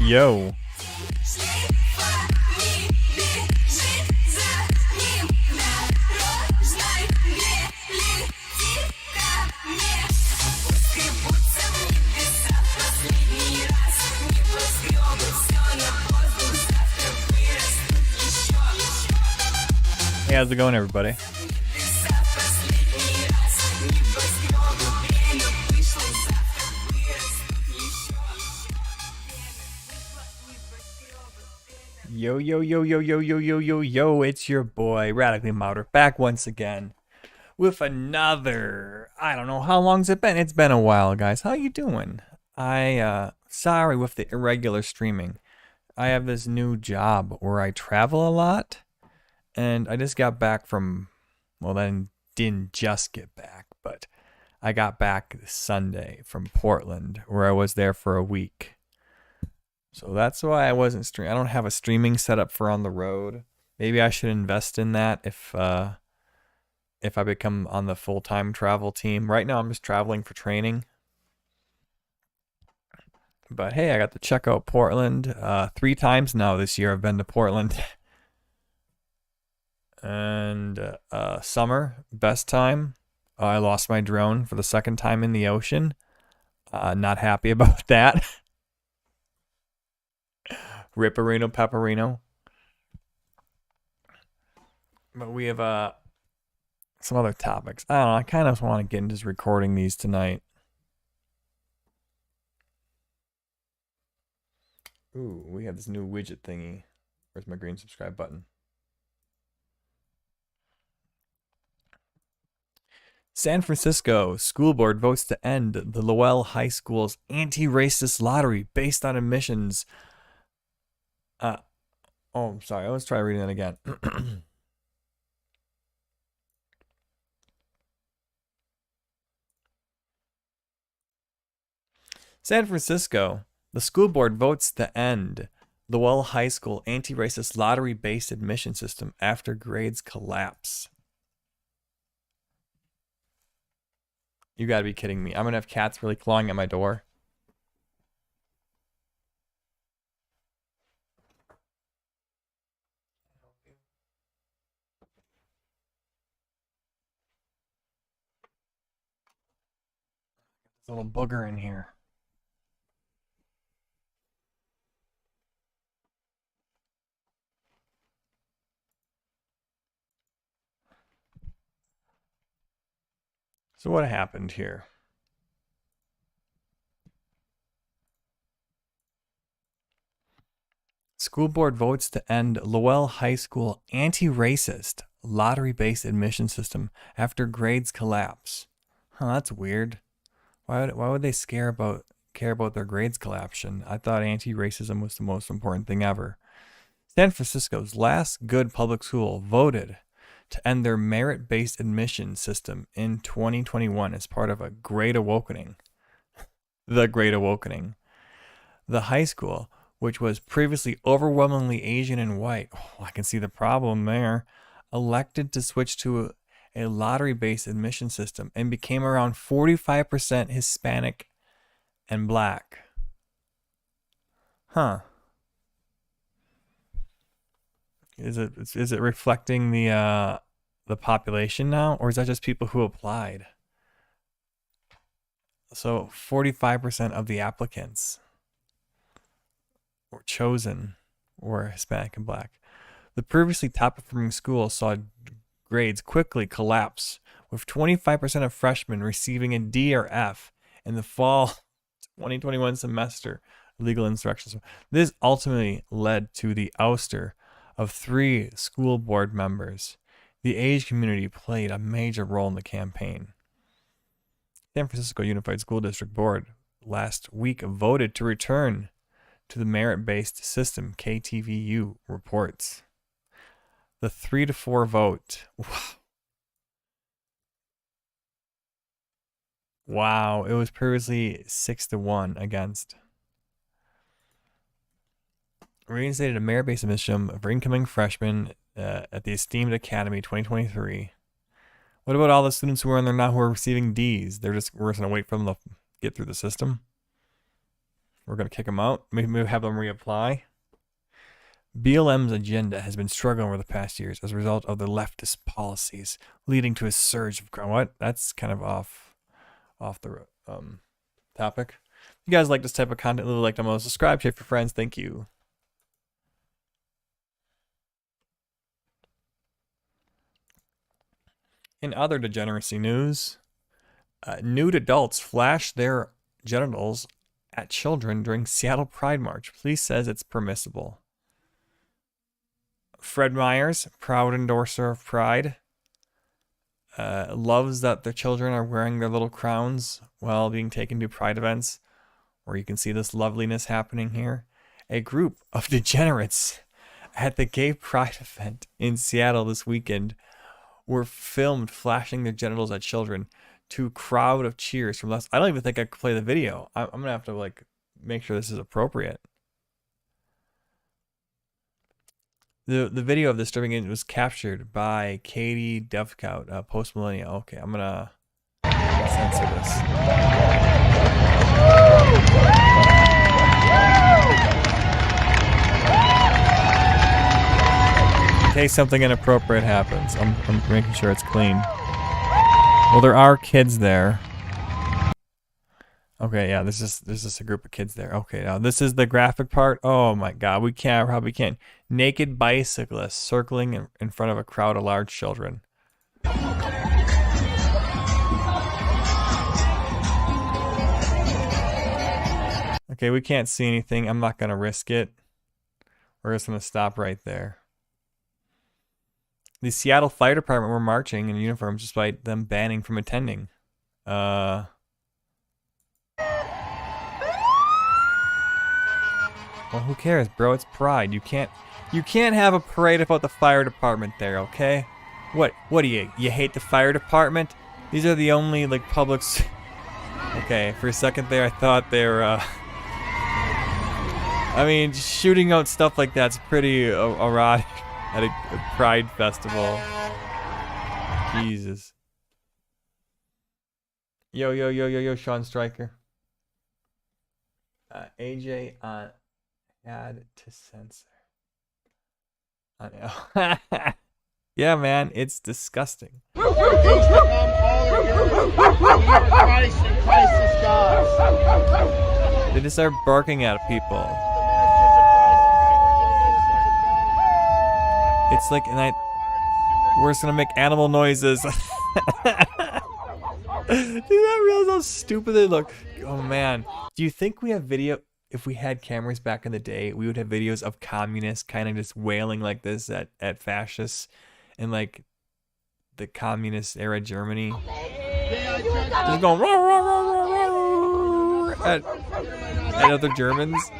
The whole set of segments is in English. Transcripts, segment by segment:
Yo. Hey, how's it going, everybody? Yo, yo, yo, yo, yo, yo, yo, yo, yo, it's your boy, Radically Moderate, back once again with another, I don't know, how long's it been? It's been a while, guys. How you doing? Sorry with the irregular streaming. I have this new job where I travel a lot, and I just got back from, well, then didn't just get back, but I got back this Sunday from Portland, where I was there for a week. So that's why I wasn't streaming. I don't have a streaming setup for on the road. Maybe I should invest in that if I become on the full-time travel team. Right now I'm just traveling for training. But hey, I got to check out Portland 3 times now this year. I've been to Portland. And summer, best time. I lost my drone for the 2nd time in the ocean. Not happy about that. Ripperino, pepperino. But we have some other topics. I don't know. I kind of want to get into just recording these tonight. Ooh, we have this new widget thingy. Where's my green subscribe button? San Francisco school board votes to end the Lowell High School's anti-racist lottery based on admissions. I'm sorry. Let's try reading that again. San Francisco, the school board votes to end Lowell High School anti-racist lottery-based admission system after grades collapse. You gotta be kidding me. I'm gonna have cats really clawing at my door. There's a little booger in here. So what happened here? School board votes to end Lowell High School anti-racist lottery-based admission system after grades collapse. Huh, that's weird. Why would they care about their grades collapsing? I thought anti-racism was the most important thing ever. San Francisco's last good public school voted to end their merit-based admission system in 2021 as part of a great awakening. The Great Awakening. The high school, which was previously overwhelmingly Asian and white, I can see the problem there, elected to switch to a lottery-based admission system and became around 45% Hispanic and black. Huh. Is it reflecting the population now, or is that just people who applied? So 45% of the applicants were chosen were Hispanic and black. The previously top-performing school saw grades quickly collapse, with 25% of freshmen receiving a D or F in the fall 2021 semester of legal instruction. This ultimately led to the ouster of 3 school board members. The Asian community played a major role in the campaign. San Francisco Unified School District Board last week voted to return to the merit-based system, KTVU reports. The 3-4 vote. Wow, it was previously 6-1 against. Reinstated a merit-based admission for incoming freshmen at the Esteemed Academy 2023. What about all the students who are in there now who are receiving Ds? We're just gonna wait for them to get through the system. We're gonna kick them out. Maybe have them reapply. BLM's agenda has been struggling over the past years as a result of the leftist policies, leading to a surge of crime. What? That's kind of off the topic. If you guys like this type of content, leave a like down below, subscribe, share for friends. Thank you. In other degeneracy news, nude adults flash their genitals at children during Seattle Pride March. Police says it's permissible. Fred Myers, proud endorser of Pride, loves that the children are wearing their little crowns while being taken to Pride events, where you can see this loveliness happening here. A group of degenerates at the Gay Pride event in Seattle this weekend were filmed flashing their genitals at children to a crowd of cheers from less. I don't even think I could play the video. I'm gonna have to make sure this is appropriate. The video of this disturbing incident was captured by Katie Devcout, Post Millennial. Okay, I'm gonna censor this. In case something inappropriate happens, I'm making sure it's clean. Well, there are kids there. Okay, yeah, there's just a group of kids there. Okay, now this is the graphic part. Oh my God, we probably can't. Naked bicyclists circling in front of a crowd of large children. Okay, we can't see anything. I'm not gonna risk it. We're just gonna stop right there. The Seattle Fire Department were marching in uniforms despite them banning from attending. Well, who cares, bro? It's Pride. You can't have a parade about the fire department there, okay? What do you hate the fire department? These are the only publics. Okay, for a second there I thought they were I mean, shooting out stuff like that's pretty erotic at a pride festival. Jesus. Yo, Sean Stryker. AJ had to censor. I know. Yeah, man, it's disgusting. Things to come, all are good. Believe in Christ and Christ is God. They just start barking at people. It's like, and we're just gonna make animal noises. Dude, that realize how stupid they look. Oh man, do you think we have video? If we had cameras back in the day, we would have videos of communists kind of just wailing like this at fascists in like the communist era Germany. Just going at other Germans.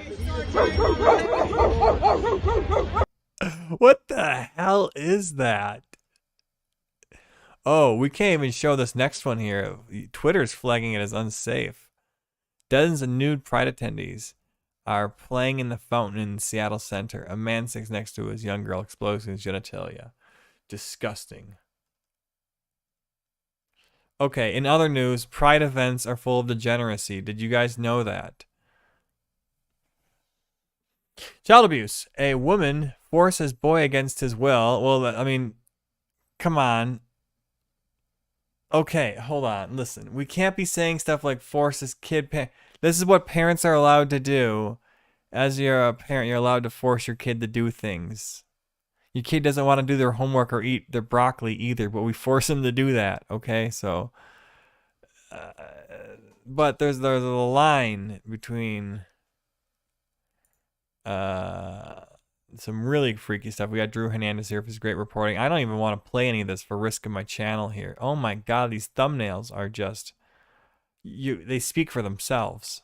What the hell is that? Oh, we can't even show this next one here. Twitter's flagging it as unsafe. Dozens of nude pride attendees are playing in the fountain in Seattle Center. A man sits next to his young girl explodes his genitalia. Disgusting. Okay, in other news, pride events are full of degeneracy. Did you guys know that? Child abuse. A woman forces boy against his will. Well, I mean, come on. Okay, hold on. Listen, we can't be saying stuff like forces kid. This is what parents are allowed to do. As you're a parent, you're allowed to force your kid to do things. Your kid doesn't want to do their homework or eat their broccoli either, but we force them to do that. Okay, so. But there's a line between some really freaky stuff. We got Drew Hernandez here for his great reporting. I don't even want to play any of this for risk of my channel here. Oh my god, these thumbnails are just they speak for themselves.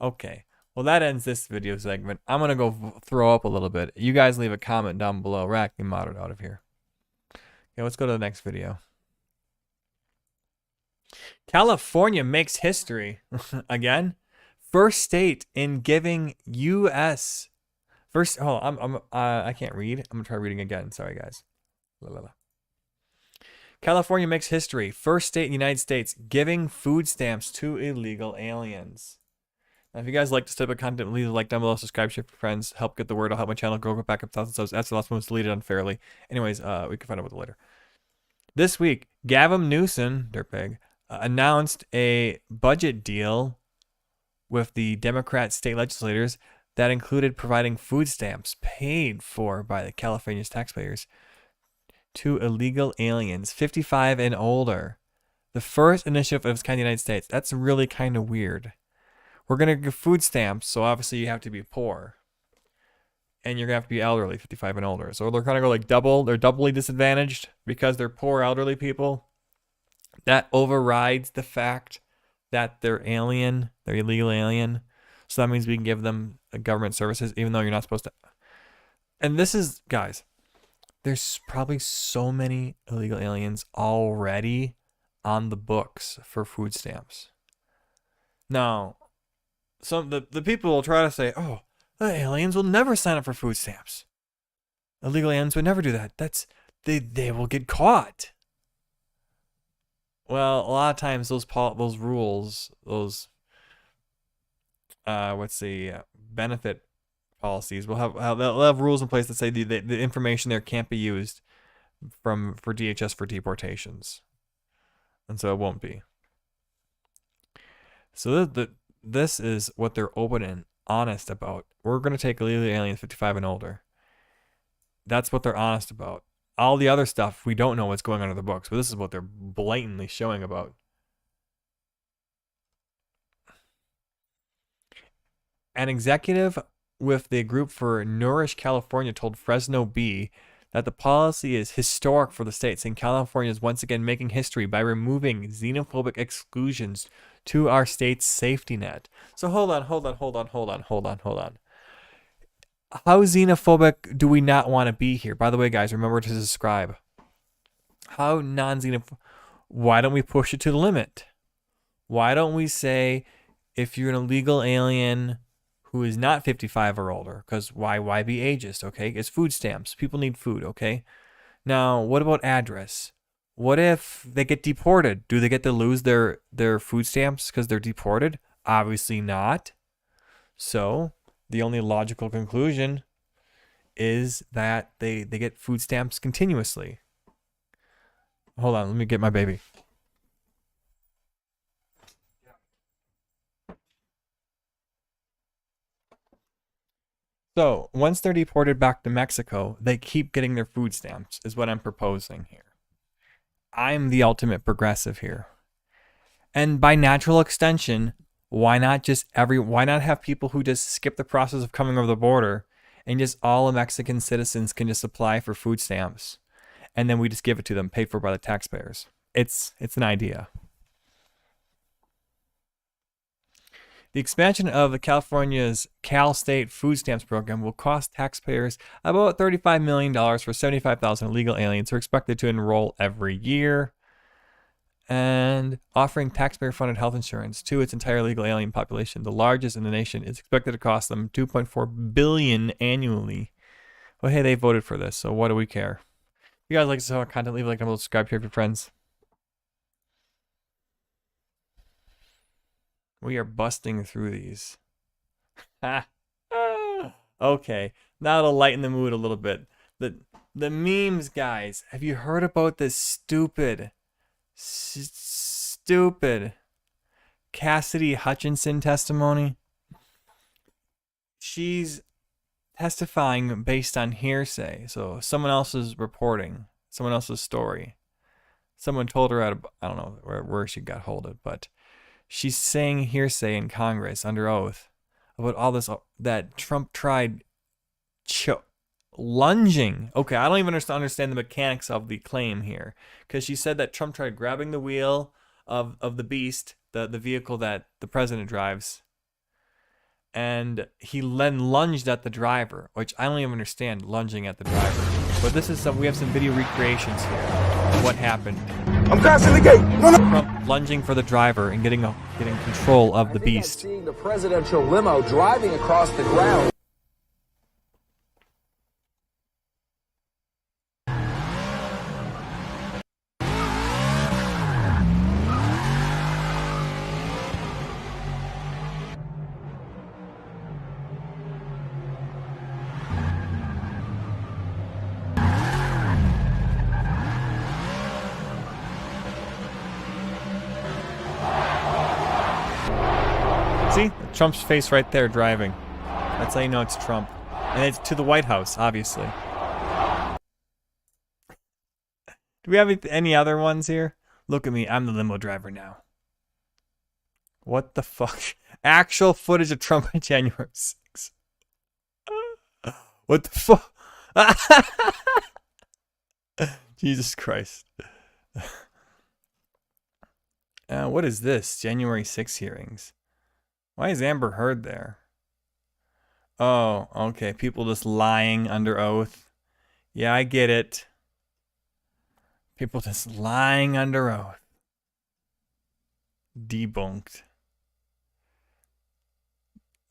Okay. Well, that ends this video segment. I'm gonna go throw up a little bit. You guys leave a comment down below. Radically Moderate out of here. Okay, let's go to the next video. California makes history again. First state in giving U.S. First, hold on, I can't read. I'm gonna try reading again. Sorry, guys. California makes history. First state in the United States giving food stamps to illegal aliens. Now, if you guys like this type of content, leave a like down below, subscribe, share with your friends, help get the word. I'll help my channel grow back up 1,000 subs. That's the last one was deleted unfairly. Anyways, we can find out about it later. This week, Gavin Newsom, dirtbag, announced a budget deal with the Democrat state legislators that included providing food stamps paid for by the California's taxpayers to illegal aliens 55 and older. The first initiative of its kind in the United States. That's really kind of weird. We're going to give food stamps, so obviously you have to be poor. And you're going to have to be elderly, 55 and older. So they're going to go like double. They're doubly disadvantaged because they're poor elderly people. That overrides the fact that they're alien. They're illegal alien. So that means we can give them government services even though you're not supposed to. And this is, guys, there's probably so many illegal aliens already on the books for food stamps. Now, the people will try to say, oh, the aliens will never sign up for food stamps. Illegal aliens would never do that. They will get caught. Well, a lot of times those rules, those benefit policies will they'll have rules in place that say the information there can't be used for DHS for deportations, and so it won't be. So this is what they're open and honest about. We're going to take illegal aliens 55 and older. That's what they're honest about. All the other stuff, we don't know what's going on in the books, but this is what they're blatantly showing about. An executive with the group for Nourish California told Fresno Bee that the policy is historic for the state, saying California is once again making history by removing xenophobic exclusions to our state's safety net. So hold on. How xenophobic do we not want to be here? By the way, guys, remember to subscribe. How non-xenophobic? Why don't we push it to the limit? Why don't we say if you're an illegal alien who is not 55 or older, because why be ageist, okay? It's food stamps. People need food, okay? Now, what about address? What if they get deported? Do they get to lose their food stamps because they're deported? Obviously not. So, the only logical conclusion is that they get food stamps continuously. Hold on, let me get my baby. So, once they're deported back to Mexico, they keep getting their food stamps, is what I'm proposing here. I'm the ultimate progressive here. And by natural extension, why not have people who just skip the process of coming over the border and just all Mexican citizens can just apply for food stamps, and then we just give it to them, paid for by the taxpayers. It's an idea. The expansion of California's Cal State Food Stamps program will cost taxpayers about $35 million for 75,000 illegal aliens who are expected to enroll every year. And offering taxpayer-funded health insurance to its entire legal alien population, the largest in the nation, is expected to cost them $2.4 billion annually. Well, hey, they voted for this, so what do we care? If you guys like this content, leave a like and subscribe to your friends. We are busting through these. Okay, now to lighten the mood a little bit. The memes, guys. Have you heard about this stupid Cassidy Hutchinson testimony? She's testifying based on hearsay. So someone else is reporting, someone else's story. Someone told her I don't know where she got hold of, but she's saying hearsay in Congress under oath about all this that Trump tried lunging. Okay, I don't even understand the mechanics of the claim here, because she said that Trump tried grabbing the wheel of the beast, the vehicle that the president drives, and he then lunged at the driver, which I don't even understand lunging at the driver. But this is we have some video recreations here of what happened. I'm crossing the gate. No, no. Trump lunging for the driver and getting control of the beast. I'm seeing the presidential limo driving across the ground. See? Trump's face right there driving. That's how you know it's Trump. And it's to the White House, obviously. Do we have any other ones here? Look at me, I'm the limo driver now. What the fuck? Actual footage of Trump on January 6th. What the fuck? Jesus Christ. What is this? January 6th hearings. Why is Amber Heard there? Oh, okay. People just lying under oath. Yeah, I get it. People just lying under oath. Debunked.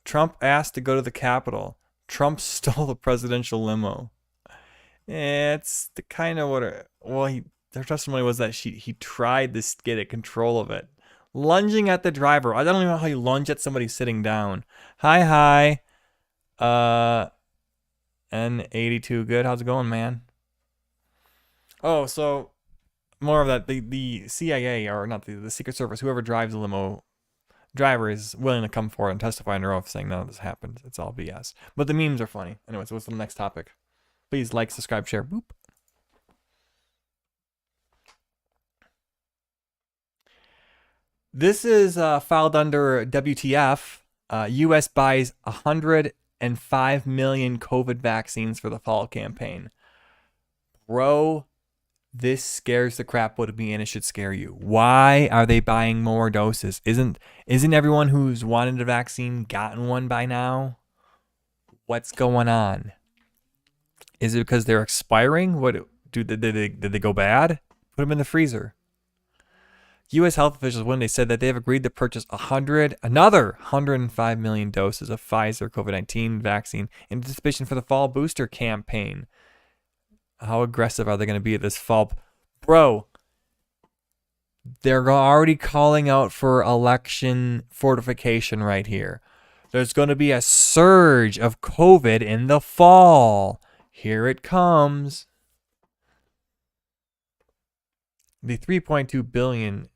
Trump asked to go to the Capitol. Trump stole the presidential limo. It's the kind of their testimony was that he tried to get control of it. Lunging at the driver. I don't even know how you lunge at somebody sitting down. Hi. N82 good. How's it going, man? Oh, so more of that. The CIA, or not the Secret Service, whoever drives the limo driver is willing to come forward and testify under oath saying none of this happened. It's all BS. But the memes are funny. Anyways, what's the next topic? Please like, subscribe, share. Boop. This is filed under WTF. U.S. buys 105 million COVID vaccines for the fall campaign. Bro, this scares the crap out of me, and it should scare you. Why are they buying more doses? Isn't everyone who's wanted a vaccine gotten one by now? What's going on? Is it because they're expiring? Did they go bad? Put them in the freezer. U.S. health officials Wednesday said that they have agreed to purchase another 105 million doses of Pfizer COVID-19 vaccine in anticipation for the fall booster campaign. How aggressive are they going to be at this fall? Bro, they're already calling out for election fortification right here. There's going to be a surge of COVID in the fall. Here it comes. The $3.2 billion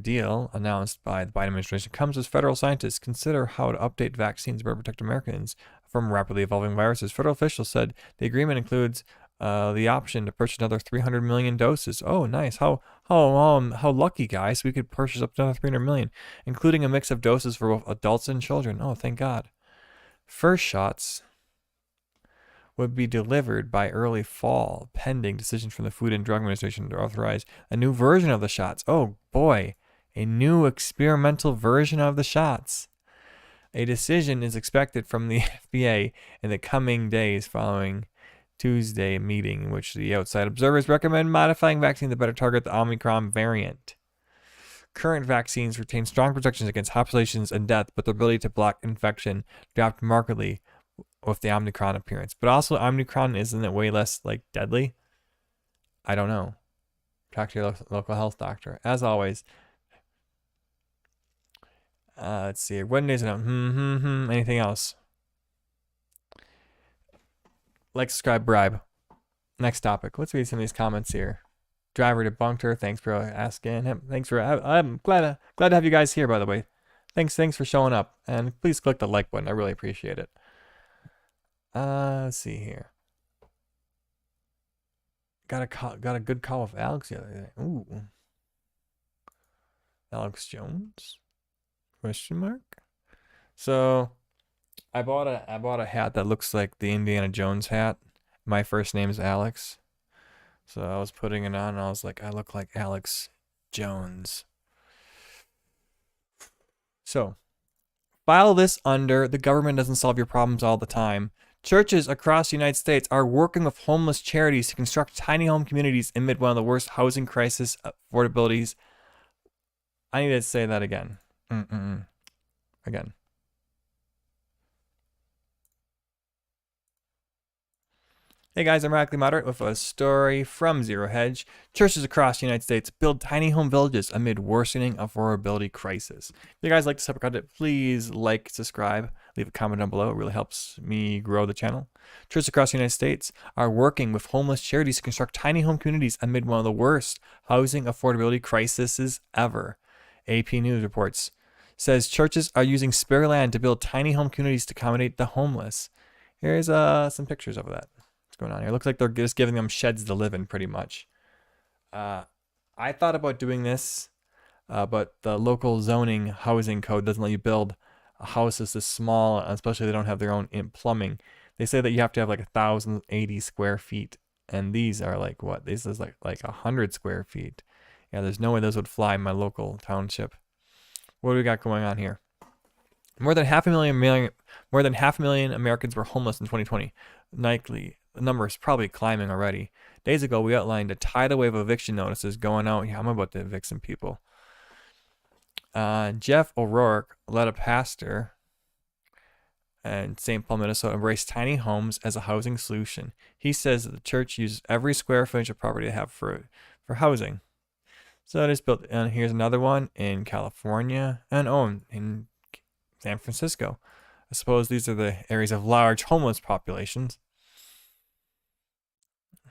deal announced by the Biden administration comes as federal scientists consider how to update vaccines to better protect Americans from rapidly evolving viruses. Federal officials said the agreement includes the option to purchase another 300 million doses. Oh, nice. How lucky, guys. We could purchase up to another 300 million, including a mix of doses for both adults and children. Oh, thank God. First shots would be delivered by early fall, pending decision from the Food and Drug Administration to authorize a new version of the shots. Oh, boy. A new experimental version of the shots. A decision is expected from the FDA in the coming days following Tuesday meeting in which the outside observers recommend modifying vaccines to better target the Omicron variant. Current vaccines retain strong protections against hospitalizations and death, but their ability to block infection dropped markedly with the Omicron appearance. But also, Omicron, isn't it way less deadly? I don't know. Talk to your local health doctor. As always, let's see. Wednesday's anything else? Like, subscribe, bribe. Next topic. Let's read some of these comments here. Driver debunked her. Thanks for asking him. Thanks for. I'm glad to have you guys here. By the way, thanks for showing up. And please click the like button. I really appreciate it. Let's see here. Got a good call with Alex the other day. Ooh. Alex Jones? Question mark. So, I bought a hat that looks like the Indiana Jones hat. My first name is Alex. So I was putting it on and I was like, I look like Alex Jones. So, file this under the government doesn't solve your problems all the time. Churches across the United States are working with homeless charities to construct tiny home communities amid one of the worst housing crisis affordabilities. I need to say that again. Again. Hey guys, I'm Radically Moderate with a story from Zero Hedge. Churches across the United States build tiny home villages amid worsening affordability crisis. If you guys like this type of content, please like, subscribe, leave a comment down below. It really helps me grow the channel. Churches across the United States are working with homeless charities to construct tiny home communities amid one of the worst housing affordability crises ever. AP News reports. Says churches are using spare land to build tiny home communities to accommodate the homeless. Here's some pictures of that. What's going on here? It looks like they're just giving them sheds to live in, pretty much. I thought about doing this, but the local zoning housing code doesn't let you build houses this small, especially if they don't have their own plumbing. They say that you have to have 1,080 square feet, and these are what? This is like 100 square feet. Yeah, there's no way those would fly in my local township. What do we got going on here? More than half a million Americans were homeless in 2020. Likely, the number is probably climbing already. Days ago, we outlined a tidal wave of eviction notices going out. Yeah, I'm about to evict some people. Jeff O'Rourke led a pastor in St. Paul, Minnesota, embrace tiny homes as a housing solution. He says that the church uses every square footage of property they have for housing. So it is built, and here's another one in California, and in San Francisco. I suppose these are the areas of large homeless populations.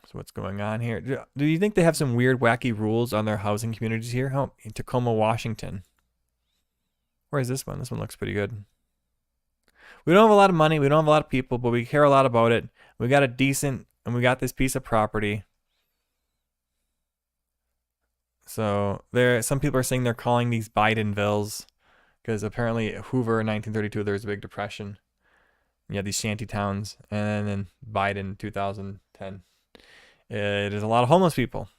So what's going on here? Do you think they have some weird, wacky rules on their housing communities here? Oh, in Tacoma, Washington. Where is this one? This one looks pretty good. We don't have a lot of money. We don't have a lot of people, but we care a lot about it. We got and we got this piece of property. So some people are saying they're calling these Bidenvilles because apparently Hoover in 1932, there was a big depression. You had these shanty towns, and then Biden 2010. It is a lot of homeless people.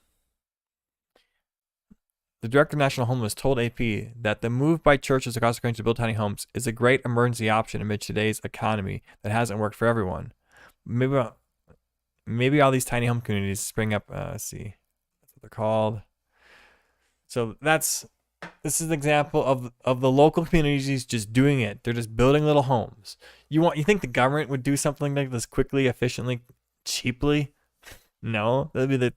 The Director of National Homeless told AP that the move by churches across the country to build tiny homes is a great emergency option amid today's economy that hasn't worked for everyone. Maybe all these tiny home communities spring up. Let's see. That's what they're called. So that's This is an example of the local communities just doing it. They're just building little homes. You think the government would do something like this quickly, efficiently, cheaply? No, that'd be that.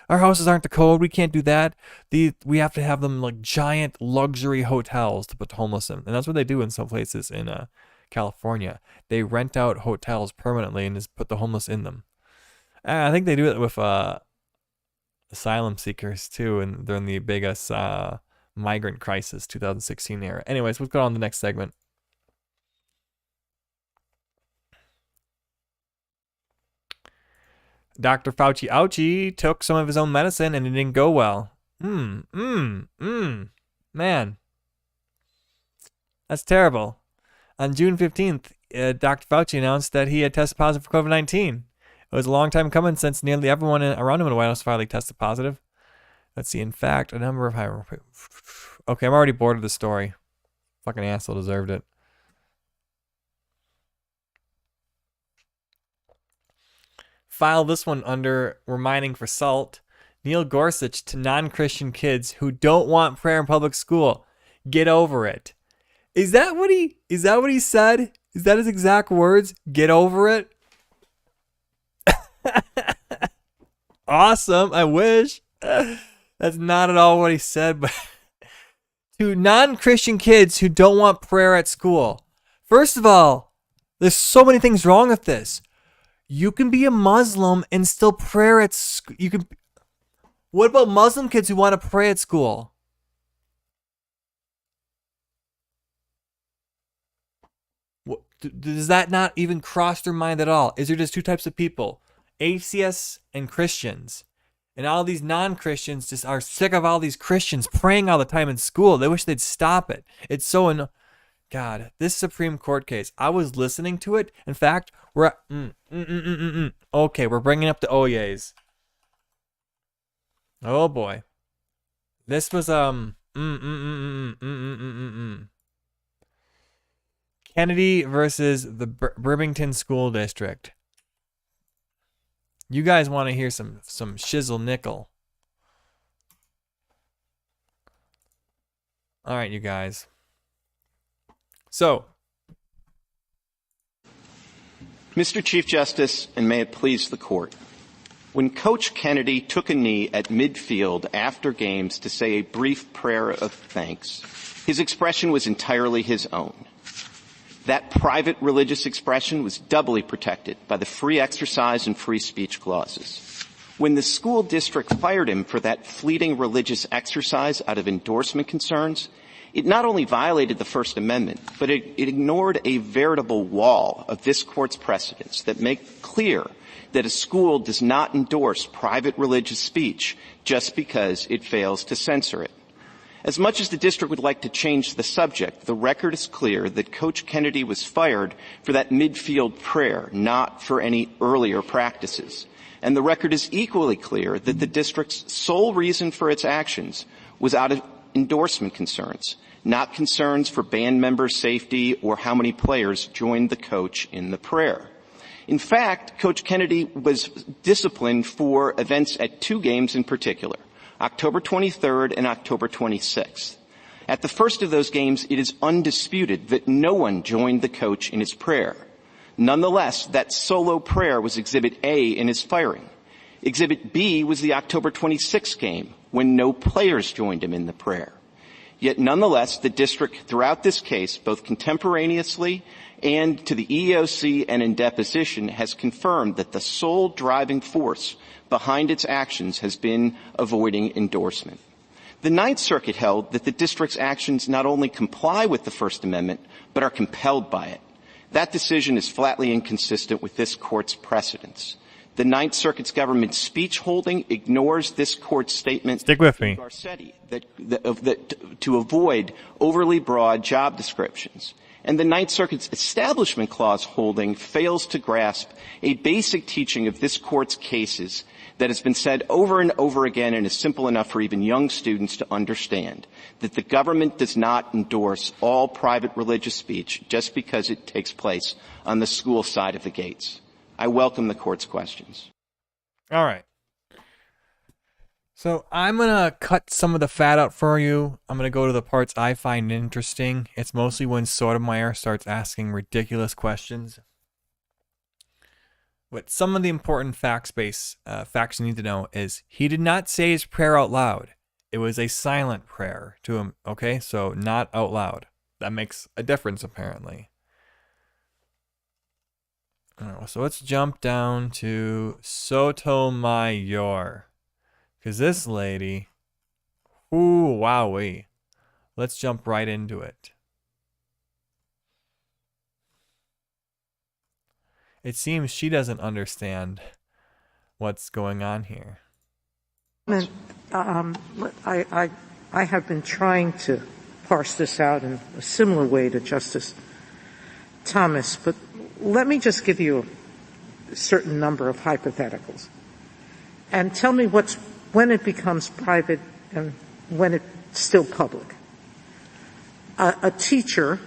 Our houses aren't the code. We can't do that. We have to have them like giant luxury hotels to put homeless in, and that's what they do in some places in California. They rent out hotels permanently and just put the homeless in them. I think they do it with asylum seekers too, and during the biggest migrant crisis 2016 era. Anyways, let's go on to the next segment. Dr. Fauci took some of his own medicine and it didn't go well. Man. That's terrible. On June 15th, Dr. Fauci announced that he had tested positive for COVID-19. It was a long time coming since nearly everyone around him in the White House finally tested positive. Let's see. In fact, a number of high... Okay, I'm already bored of the story. Fucking asshole deserved it. File this one under reminding for salt. Neil Gorsuch to non-Christian kids who don't want prayer in public school. Get over it. Is that what he said? Is that his exact words? Get over it? Awesome. I wish. That's not at all what he said, but to non-Christian kids who don't want prayer at school. First of all, there's so many things wrong with this. You can be a Muslim and still pray at school. What about Muslim kids who want to pray at school? Does that not even cross their mind at all? Is there just two types of people? Atheists and Christians. And all these non-Christians just are sick of all these Christians praying all the time in school. They wish they'd stop it. It's so God, this Supreme Court case, I was listening to it. In fact, we're okay, we're bringing up the Oyes. Oh boy. This was Kennedy versus the Birmingham School District. You guys want to hear some shizzle nickel. All right, you guys. So, Mr. Chief Justice, and may it please the court, when Coach Kennedy took a knee at midfield after games to say a brief prayer of thanks, his expression was entirely his own. That private religious expression was doubly protected by the free exercise and free speech clauses. When the school district fired him for that fleeting religious exercise out of endorsement concerns, it not only violated the First Amendment, but it ignored a veritable wall of this court's precedents that make clear that a school does not endorse private religious speech just because it fails to censor it. As much as the district would like to change the subject, the record is clear that Coach Kennedy was fired for that midfield prayer, not for any earlier practices. And the record is equally clear that the district's sole reason for its actions was out of endorsement concerns, not concerns for band member safety or how many players joined the coach in the prayer. In fact, Coach Kennedy was disciplined for events at two games in particular, October 23rd and October 26th. At the first of those games, it is undisputed that no one joined the coach in his prayer. Nonetheless, that solo prayer was Exhibit A in his firing. Exhibit B was the October 26th game, when no players joined him in the prayer. Yet nonetheless, the district throughout this case, both contemporaneously and to the EEOC and in deposition, has confirmed that the sole driving force behind its actions has been avoiding endorsement. The Ninth Circuit held that the district's actions not only comply with the First Amendment, but are compelled by it. That decision is flatly inconsistent with this court's precedents. The Ninth Circuit's government speech holding ignores this court's statement Stick with me. Garcetti to avoid overly broad job descriptions. And the Ninth Circuit's Establishment Clause holding fails to grasp a basic teaching of this court's cases that has been said over and over again and is simple enough for even young students to understand, that the government does not endorse all private religious speech just because it takes place on the school side of the gates. I welcome the court's questions. All right. So I'm going to cut some of the fat out for you. I'm going to go to the parts I find interesting. It's mostly when Sotomayor starts asking ridiculous questions. But some of the important facts you need to know is he did not say his prayer out loud. It was a silent prayer to him, okay? So not out loud. That makes a difference, apparently. So let's jump down to Sotomayor. Because this lady, ooh, wowee. Let's jump right into it. It seems she doesn't understand what's going on here. I have been trying to parse this out in a similar way to Justice Thomas, but let me just give you a certain number of hypotheticals and tell me when it becomes private and when it's still public. A teacher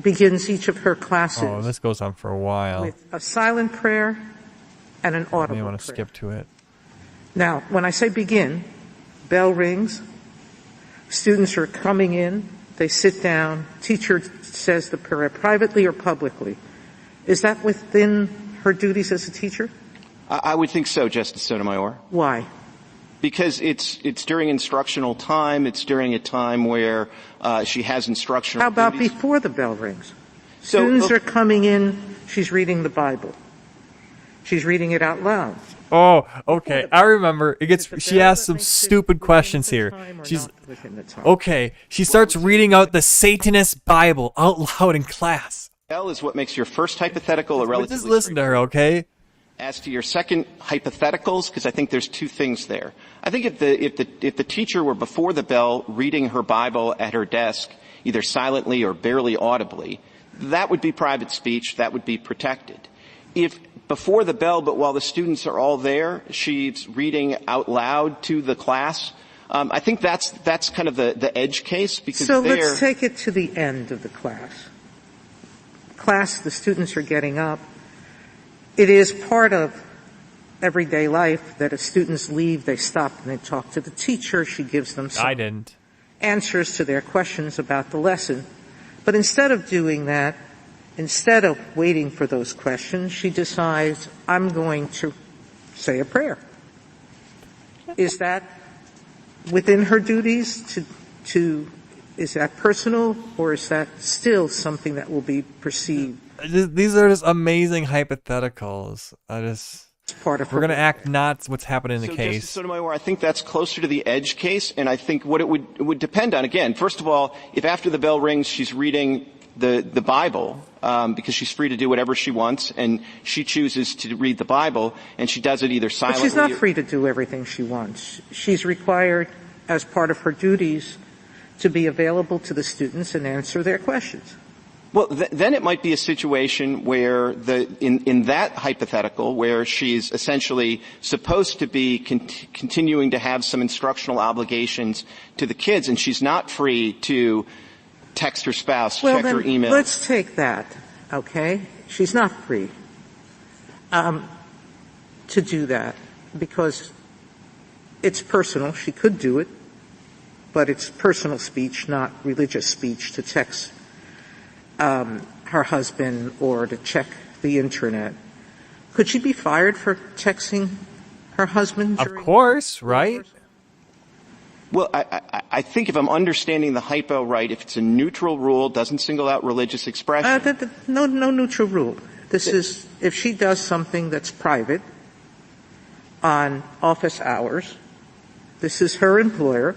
begins each of her classes. Oh, this goes on for a while. With a silent prayer and an audible prayer. You want to skip to it. Now, when I say begin, bell rings, students are coming in, they sit down, teacher says the prayer privately or publicly. Is that within her duties as a teacher? I would think so, Justice Sotomayor. Why? Because it's during instructional time. It's during a time where she has instructional How about duties. before the bell rings? Students are coming in, she's reading the Bible. She's reading it out loud. Oh, okay. I remember. She asks some stupid questions here. Okay. She starts reading out the Satanist Bible out loud in class. Bell is what makes your first hypothetical a relatively. Just listen to her, okay? As to your second hypotheticals, because I think there's two things there. I think if the teacher were before the bell reading her Bible at her desk, either silently or barely audibly, that would be private speech. That would be protected. If before the bell, but while the students are all there, she's reading out loud to the class, I think that's kind of the edge case, because So let's take it to the end of the class. The students are getting up. It is part of everyday life that as students leave, they stop and they talk to the teacher. She gives them some answers to their questions about the lesson. But instead of doing that, instead of waiting for those questions, she decides, I'm going to say a prayer. Is that within her duties is that personal, or is that still something that will be perceived? These are just amazing hypotheticals. We're going to act not what's happening in the case. Justice Sotomayor, I think that's closer to the edge case, and I think what it would depend on, again, first of all, if after the bell rings she's reading the Bible, because she's free to do whatever she wants, and she chooses to read the Bible, and she does it either silently. But she's not free to do everything she wants. She's required, as part of her duties, to be available to the students and answer their questions. Well, then it might be a situation where in that hypothetical, where she's essentially supposed to be continuing to have some instructional obligations to the kids, and she's not free to text her spouse, check her email. Let's take that, okay? She's not free to do that because it's personal. She could do it, but it's personal speech, not religious speech, to text her husband or to check the internet. Could she be fired for texting her husband? Of course, right? Well, I think if I'm understanding the hypo right, if it's a neutral rule, doesn't single out religious expression. No neutral rule. This is, if she does something that's private on office hours, this is her employer.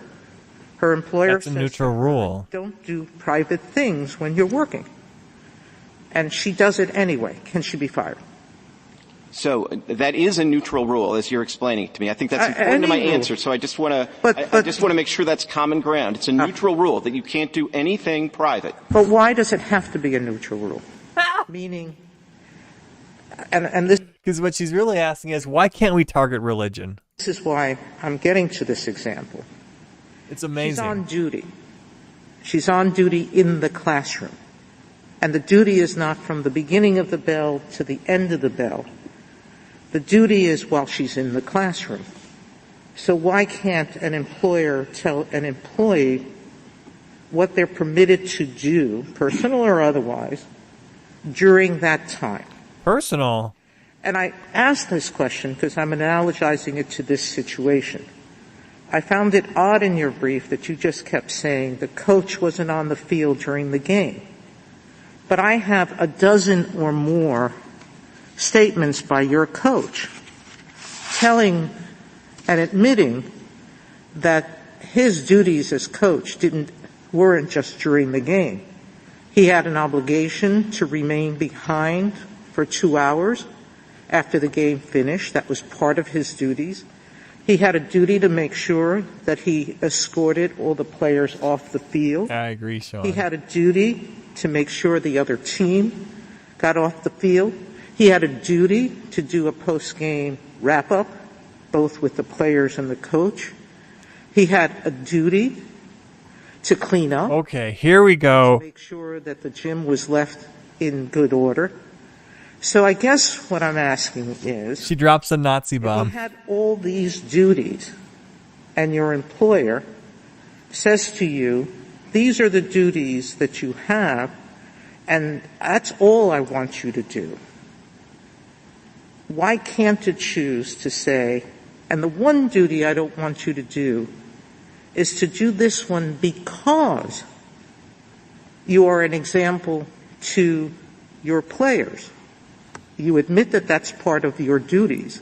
Her employer says, that's a neutral rule. Don't do private things when you're working. And she does it anyway. Can she be fired? So that is a neutral rule, as you're explaining it to me. I think that's important to my answer. So I just want to, I just want to make sure that's common ground. It's a neutral rule that you can't do anything private. But why does it have to be a neutral rule? Meaning, and this. Because what she's really asking is, why can't we target religion? This is why I'm getting to this example. It's amazing. She's on duty. She's on duty in the classroom. And the duty is not from the beginning of the bell to the end of the bell. The duty is while she's in the classroom. So why can't an employer tell an employee what they're permitted to do, personal or otherwise, during that time? Personal. And I ask this question because I'm analogizing it to this situation. I found it odd in your brief that you just kept saying the coach wasn't on the field during the game. But I have a dozen or more statements by your coach telling and admitting that his duties as coach weren't just during the game. He had an obligation to remain behind for 2 hours after the game finished. That was part of his duties. He had a duty to make sure that he escorted all the players off the field. I agree, Sean. He had a duty to make sure the other team got off the field. He had a duty to do a post-game wrap-up, both with the players and the coach. He had a duty to clean up. Okay, here we go. To make sure that the gym was left in good order. So I guess what I'm asking is, She drops a Nazi if bomb. you had all these duties and your employer says to you, these are the duties that you have, and that's all I want you to do, why can't it choose to say, and the one duty I don't want you to do is to do this one because you are an example to your players. You admit that that's part of your duties.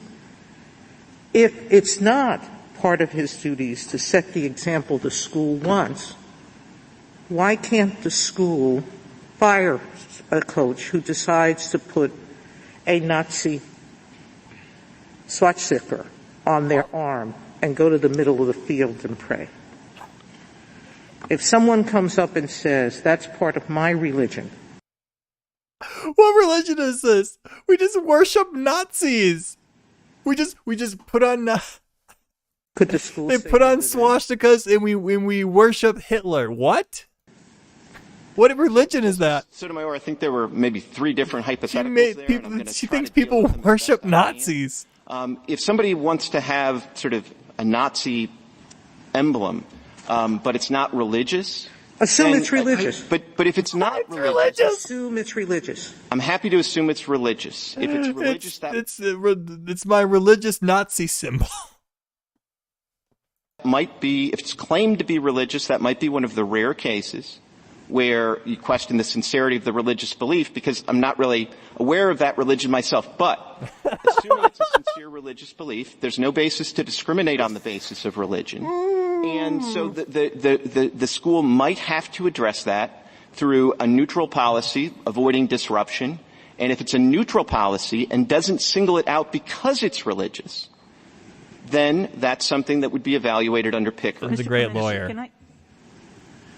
If it's not part of his duties to set the example the school wants, why can't the school fire a coach who decides to put a Nazi swastika on their arm and go to the middle of the field and pray? If someone comes up and says, that's part of my religion, What religion is this? We just worship Nazis. We just put on could the school they say put no on to that? swastikas and we worship Hitler. What? What religion is that? Sotomayor, I think there were maybe 3 different hypotheticals there. And I'm gonna She try thinks to deal people with them as worship best I can. Nazis. If somebody wants to have sort of a Nazi emblem, but it's not religious. Assume then it's religious. But if it's not It's religious. Assume it's religious. I'm happy to assume it's religious. If it's religious, It's my religious Nazi symbol. might be, if it's claimed to be religious, that might be one of the rare cases where you question the sincerity of the religious belief, because I'm not really aware of that religion myself. But assuming it's a sincere religious belief, there's no basis to discriminate on the basis of religion. And so the school might have to address that through a neutral policy, avoiding disruption. And if it's a neutral policy and doesn't single it out because it's religious, then that's something that would be evaluated under Pickering. He's a great lawyer.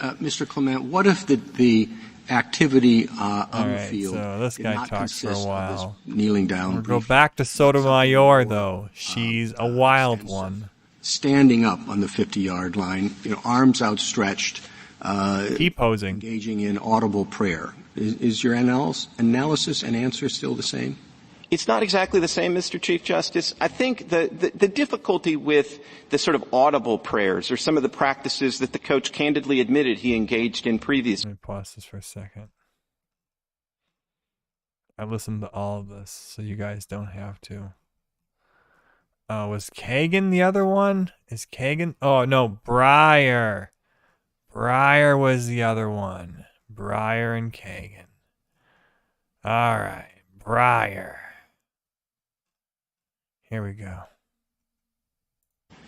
Mr. Clement, what if the activity on the right, field so this did guy not talks for a consist of while. this kneeling down, We'll go brief back to Sotomayor, though. She's a wild one. standing up on the 50-yard line, arms outstretched, Keep posing. engaging in audible prayer? Is your analysis and answer still the same? It's not exactly the same, Mr. Chief Justice. I think the difficulty with the sort of audible prayers or some of the practices that the coach candidly admitted he engaged in previously. Let me pause this for a second. I listened to all of this, so you guys don't have to. Was Kagan the other one? Is Kagan? Oh, no, Breyer. Breyer was the other one. Breyer and Kagan. All right, Breyer. Here we go.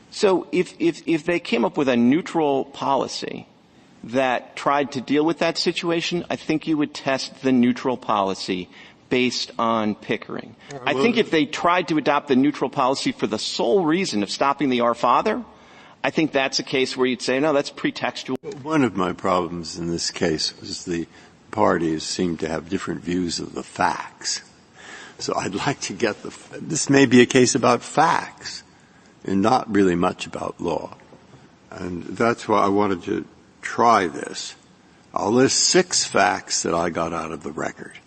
So if they came up with a neutral policy that tried to deal with that situation, I think you would test the neutral policy based on Pickering. I think if they tried to adopt the neutral policy for the sole reason of stopping the Our Father, I think that's a case where you'd say, no, that's pretextual. One of my problems in this case was the parties seem to have different views of the facts. So I'd like to get this may be a case about facts and not really much about law. And that's why I wanted to try this. I'll list 6 facts that I got out of the record.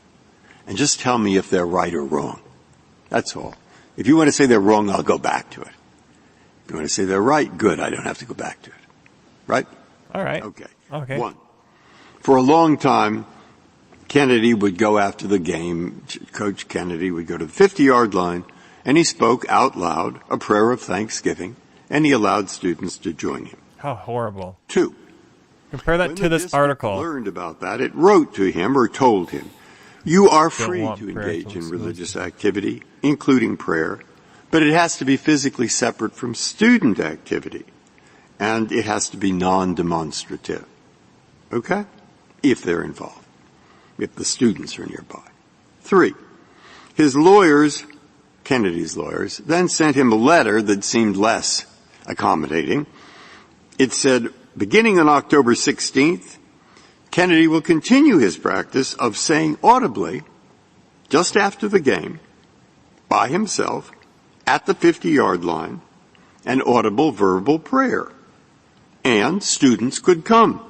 And just tell me if they're right or wrong. That's all. If you want to say they're wrong, I'll go back to it. You want to say they're right? Good. I don't have to go back to it. Right? All right. Okay. Okay. One. For a long time, Kennedy would go after the game. Coach Kennedy would go to the 50-yard line, and he spoke out loud a prayer of thanksgiving, and he allowed students to join him. How horrible. 2. Compare that When to the this district article. learned about that, it wrote to him or told him, you are free want to prayer engage to in schools. religious activity, including prayer, but it has to be physically separate from student activity, and it has to be non-demonstrative. Okay? If they're involved, if the students are nearby. 3. His lawyers, Kennedy's lawyers, then sent him a letter that seemed less accommodating. It said, beginning on October 16th, Kennedy will continue his practice of saying audibly, just after the game, by himself, at the 50-yard line, an audible verbal prayer. And students could come.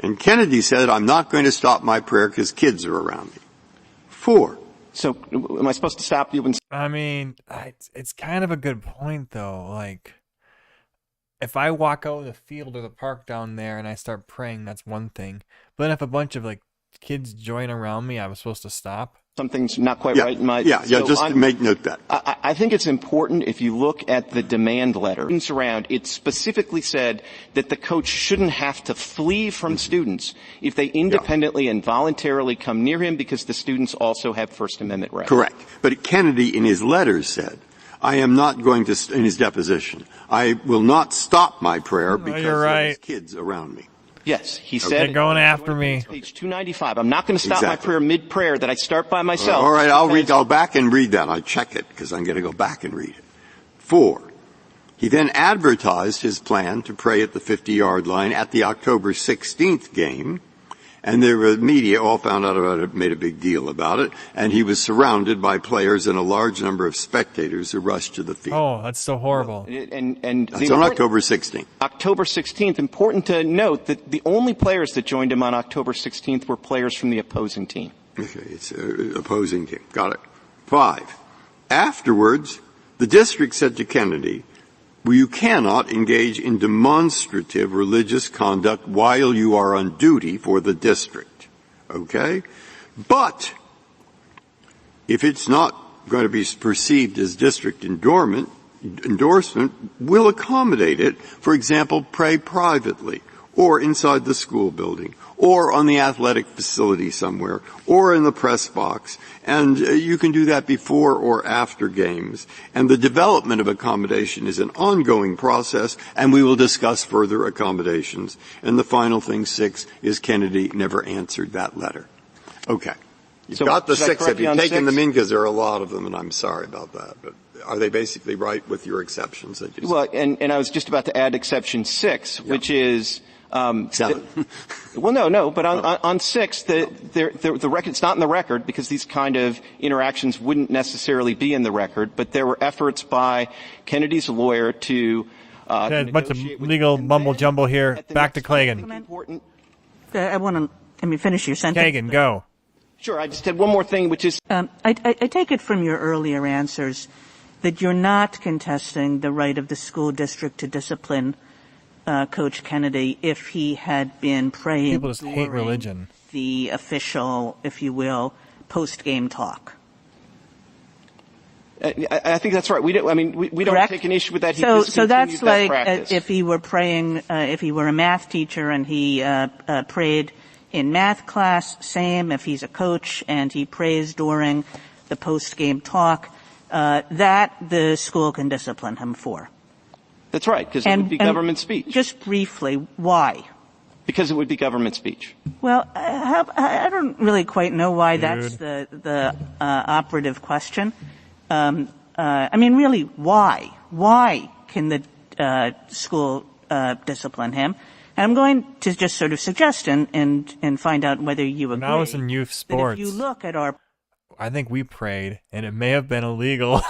And Kennedy said, I'm not going to stop my prayer because kids are around me. 4. So am I supposed to stop you? I mean, it's kind of a good point, though. Like, if I walk out of the field or the park down there and I start praying, that's one thing. But then if a bunch of, like, kids join around me, I was supposed to stop? Something's not quite right in my... Just to make note that. I think it's important if you look at the demand letter. Around, it specifically said that the coach shouldn't have to flee from students if they independently and voluntarily come near him because the students also have First Amendment rights. Correct. But Kennedy in his letters said, I am not going to, in his deposition, I will not stop my prayer because there's kids around me. Yes, he said. They're going after me. Page 295. I'm not going to stop my prayer mid-prayer that I start by myself. All right, I'll go back and read that. I'll check it because I'm going to go back and read it. 4. He then advertised his plan to pray at the 50-yard line at the October 16th game, and the media all found out about it, made a big deal about it, and he was surrounded by players and a large number of spectators who rushed to the field. Oh, that's so horrible. And that's on October 16th. October 16th. Important to note that the only players that joined him on October 16th were players from the opposing team. Okay, it's opposing team. Got it. 5. Afterwards, the district said to Kennedy, well, you cannot engage in demonstrative religious conduct while you are on duty for the district. Okay? But if it's not going to be perceived as district endorsement, we'll accommodate it. For example, pray privately or inside the school building or on the athletic facility somewhere or in the press box. And you can do that before or after games. And the development of accommodation is an ongoing process, and we will discuss further accommodations. And the final thing, 6, is Kennedy never answered that letter. Okay. You've got the 6. Have you taken them in? Because there are a lot of them, and I'm sorry about that. But are they basically right with your exceptions that you said? Well, and I was just about to add exception 6, which is... 7. Well, no, but on 6, the record, it's not in the record because these kind of interactions wouldn't necessarily be in the record, but there were efforts by Kennedy's lawyer to, a bunch of legal mumble jumble here. Back to Kagan. I want to, let me finish your sentence. Kagan, go. Sure, I just had one more thing, which is... I take it from your earlier answers that you're not contesting the right of the school district to discipline Coach Kennedy if he had been praying People just hate religion. The official, if you will, post-game talk. I think that's right. We don't take an issue with that. So that's like if he were praying, if he were a math teacher and he prayed in math class, same. If he's a coach and he prays during the post-game talk, that the school can discipline him for. That's right, because it would be government speech. Just briefly, why? Because it would be government speech. Well, I don't really quite know why that's the operative question. Really, why? Why can the school discipline him? And I'm going to just sort of suggest and find out whether you agree. When I was in youth sports, if you look at our... I think we prayed, and it may have been illegal.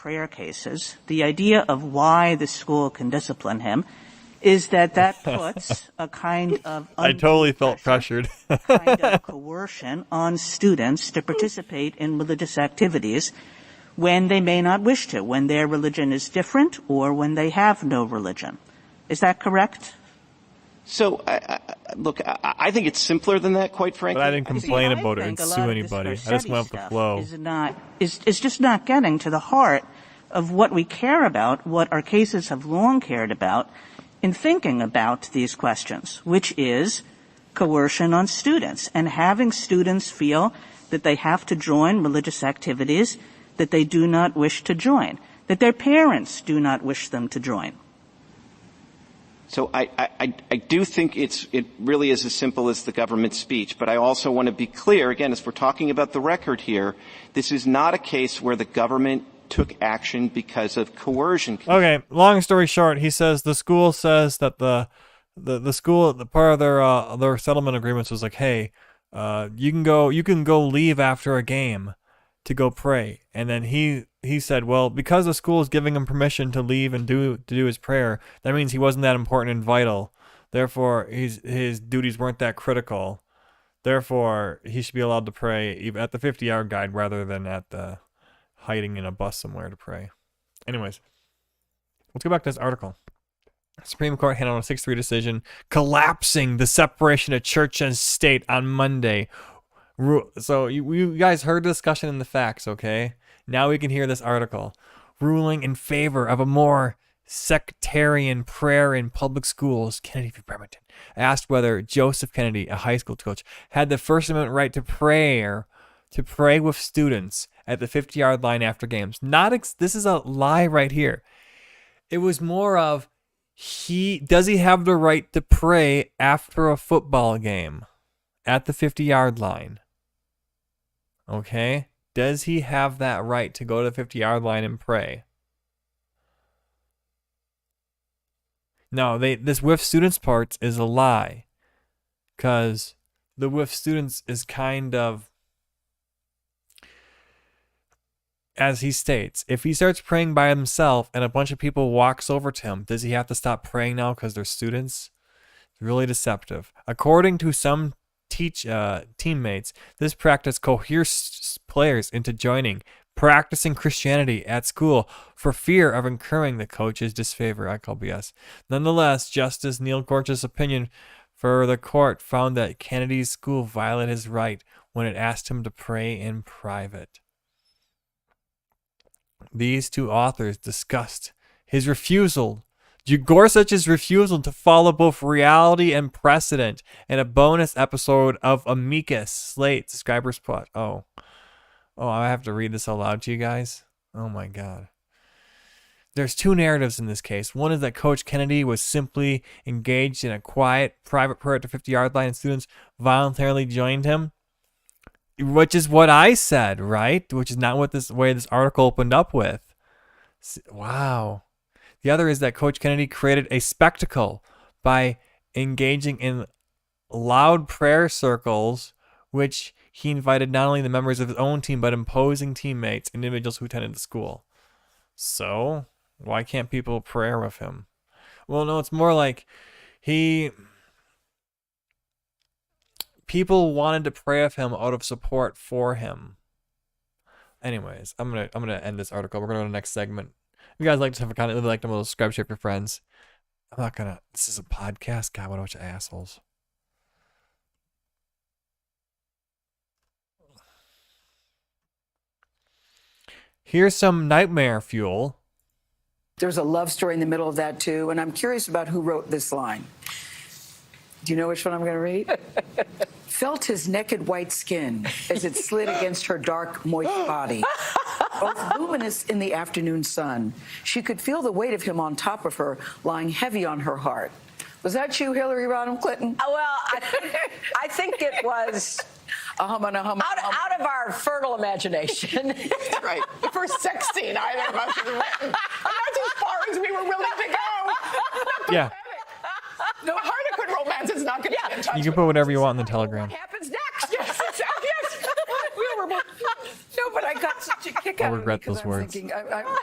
prayer cases, the idea of why the school can discipline him is that puts a kind of I totally felt pressured. kind of coercion on students to participate in religious activities when they may not wish to, when their religion is different or when they have no religion. Is that correct? So, look, I think it's simpler than that, quite frankly. But I didn't complain about it and sue anybody. I just went with the flow. Is just not getting to the heart of what we care about, what our cases have long cared about in thinking about these questions, which is coercion on students and having students feel that they have to join religious activities that they do not wish to join, that their parents do not wish them to join. So I do think it really is as simple as the government speech, but I also want to be clear, again, as we're talking about the record here, this is not a case where the government took action because of coercion. Okay, long story short, he says the school says that the school, the part of their settlement agreements was like, hey, you can go leave after a game to go pray. And then he said, well, because the school is giving him permission to leave and do his prayer, that means he wasn't that important and vital. Therefore, his duties weren't that critical. Therefore, he should be allowed to pray even at the 50-yard line rather than at the hiding in a bus somewhere to pray. Anyways, let's go back to this article. Supreme Court handled a 6-3 decision collapsing the separation of church and state on Monday. So you guys heard the discussion in the facts, okay? Now we can hear this article. Ruling in favor of a more sectarian prayer in public schools, Kennedy v. Bremerton asked whether Joseph Kennedy, a high school coach, had the First Amendment right to pray with students at the 50-yard line after games. This is a lie right here. It was more of does he have the right to pray after a football game at the 50-yard line? Okay? Does he have that right to go to the 50-yard line and pray? No, this with students part is a lie. Because the with students is kind of, as he states, if he starts praying by himself and a bunch of people walks over to him, does he have to stop praying now because they're students? It's really deceptive. According to some teammates, this practice coerces players into practicing Christianity at school for fear of incurring the coach's disfavor. I call BS. Nonetheless, Justice Neil Gorsuch's opinion for the court found that Kennedy's school violated his right when it asked him to pray in private. These two authors discussed his refusal, Gorsuch's refusal to follow both reality and precedent in a bonus episode of Amicus, Slate, Subscribers Plot. Oh, I have to read this aloud to you guys? Oh my God. There's two narratives in this case. One is that Coach Kennedy was simply engaged in a quiet, private prayer at the 50-yard line and students voluntarily joined him, which is what I said, right? Which is not what this article opened up with. Wow. The other is that Coach Kennedy created a spectacle by engaging in loud prayer circles, which he invited not only the members of his own team, but imposing teammates, individuals who attended the school. So, why can't people pray with him? Well, no, it's more like people wanted to pray with him out of support for him. Anyways, I'm gonna end this article. We're gonna go to the next segment. If you guys like to have a comment, like them, subscribe, share with your friends. This is a podcast. God, what a bunch of assholes. Here's some nightmare fuel. There's a love story in the middle of that, too, and I'm curious about who wrote this line. Do you know which one I'm going to read? Felt his naked white skin as it slid against her dark, moist body. Both luminous in the afternoon sun, she could feel the weight of him on top of her, lying heavy on her heart. Was that you, Hillary Rodham Clinton? Well, I think it was out of our fertile imagination. Right. The first sex scene either of us has written. That's as far as we were willing to go. Yeah. No Harlequin romance is not going to be in touch. You can put whatever you want in the Telegram. What happens next? Yes, exactly. Yes. No, but I got such a kick out of it. I regret because those I'm words. Thinking,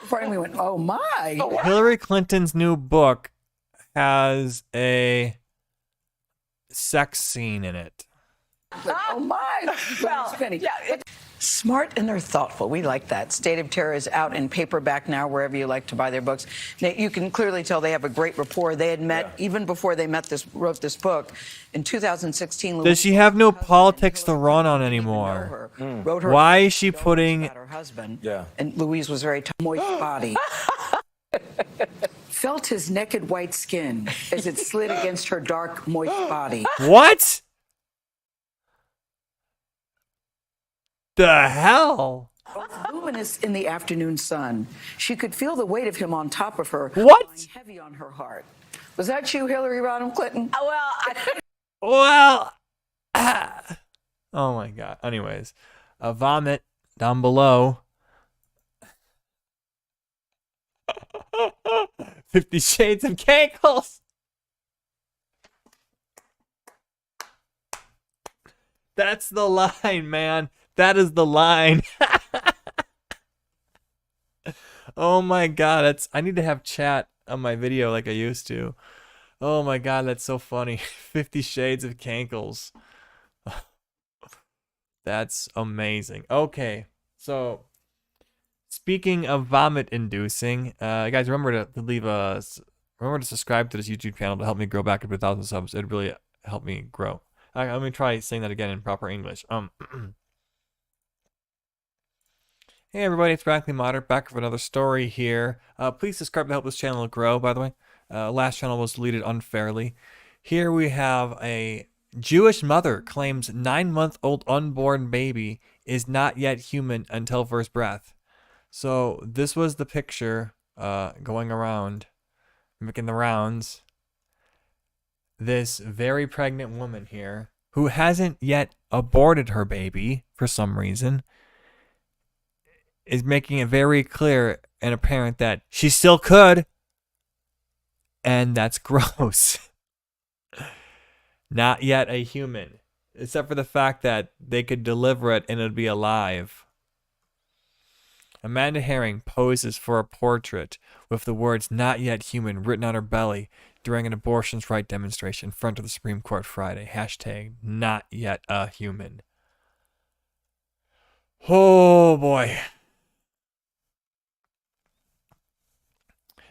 part of me went, oh my. Hillary Clinton's new book has a sex scene in it. Oh my. Well, Penny. yeah, Smart and they're thoughtful. We like that. State of Terror is out in paperback now, wherever you like to buy their books. Now, you can clearly tell they have a great rapport. They had met even before they wrote this book. In 2016, Does she have no politics to run on anymore? Wrote her Why is she putting? about her husband. Yeah. And Louise was very moist body. Felt his naked white skin as it slid against her dark, moist body. What? The hell? Luminous in the afternoon sun, she could feel the weight of him on top of her. What? Lying heavy on her heart. Was that you, Hillary Rodham Clinton? Well. Oh my God. Anyways, a vomit down below. 50 Shades of Cankles. That's the line, man. That is the line. Oh my God. I need to have chat on my video like I used to. Oh my God, that's so funny. 50 Shades of Cankles. That's amazing. Okay, so speaking of vomit inducing, guys, remember to subscribe to this YouTube channel to help me grow back up to 1,000 subs. It'd really help me grow. Let me try saying that again in proper English. Hey everybody, it's Radically Moderate, back with another story here. Please subscribe to help this channel grow, by the way. Last channel was deleted unfairly. Here we have a Jewish mother claims 9-month-old unborn baby is not yet human until first breath. So this was the picture going around, making the rounds. This very pregnant woman here, who hasn't yet aborted her baby for some reason, is making it very clear and apparent that she still could. And that's gross. Not yet a human. Except for the fact that they could deliver it and it would be alive. Amanda Herring poses for a portrait with the words "not yet human" written on her belly during an abortion's right demonstration in front of the Supreme Court Friday. Hashtag not yet a human. Oh boy.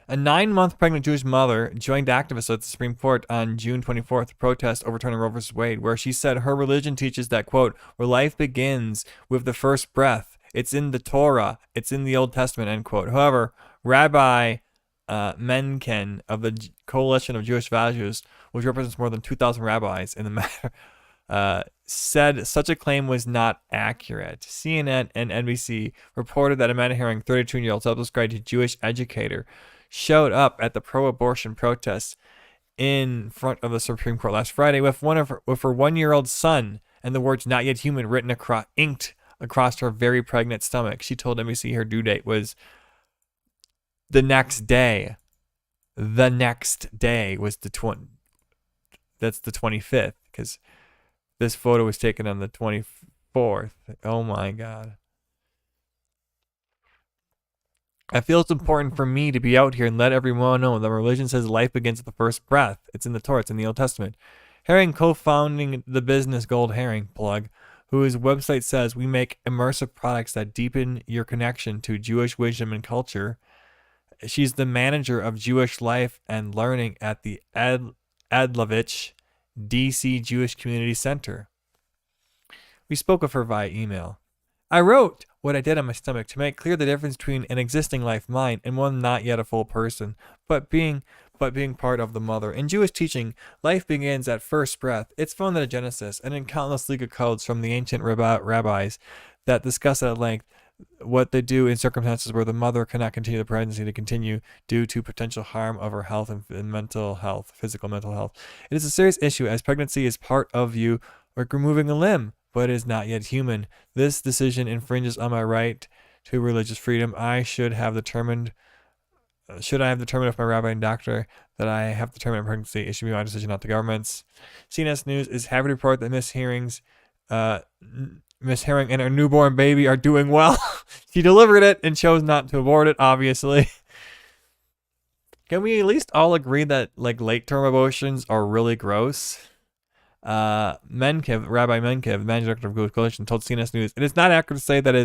A 9-month pregnant Jewish mother joined activists at the Supreme Court on June 24th to protest overturning Roe v. Wade, where she said her religion teaches that, quote, where life begins with the first breath. It's in the Torah. It's in the Old Testament, end quote. However, Rabbi Menken of the Coalition of Jewish Values, which represents more than 2,000 rabbis in the matter, said such a claim was not accurate. CNN and NBC reported that Amanda Herring, 32-year-old self-described Jewish educator, showed up at the pro-abortion protests in front of the Supreme Court last Friday with her 1-year-old son and the words "not yet human" written inked across her very pregnant stomach. She told NBC her due date was the next day. The next day was that's the 25th, because this photo was taken on the 24th. Oh my God. I feel it's important for me to be out here and let everyone know that religion says life begins with the first breath. It's in the Torah. It's in the Old Testament. Herring, co-founding the business Gold Herring, plug, whose website says we make immersive products that deepen your connection to Jewish wisdom and culture. She's the manager of Jewish life and learning at the Adlovich DC Jewish Community Center. We spoke of her via email. I wrote what I did on my stomach to make clear the difference between an existing life mind and one not yet a full person, but being part of the mother. In Jewish teaching, life begins at first breath. It's found in Genesis and in countless legal codes from the ancient rabbis that discuss at length what they do in circumstances where the mother cannot continue the pregnancy to continue due to potential harm of her health and mental health, physical mental health. It is a serious issue as pregnancy is part of you like removing a limb, but is not yet human. This decision infringes on my right to religious freedom. I should have determined with my rabbi and doctor that I have determined pregnancy. It should be my decision, not the government's. CNS News is happy to report that Miss Herring and her newborn baby are doing well. She delivered it and chose not to abort it, obviously. Can we at least all agree that late-term abortions are really gross? Rabbi Menkev, managing director of Jewish Coalition, told CNS News, "It is not accurate to say that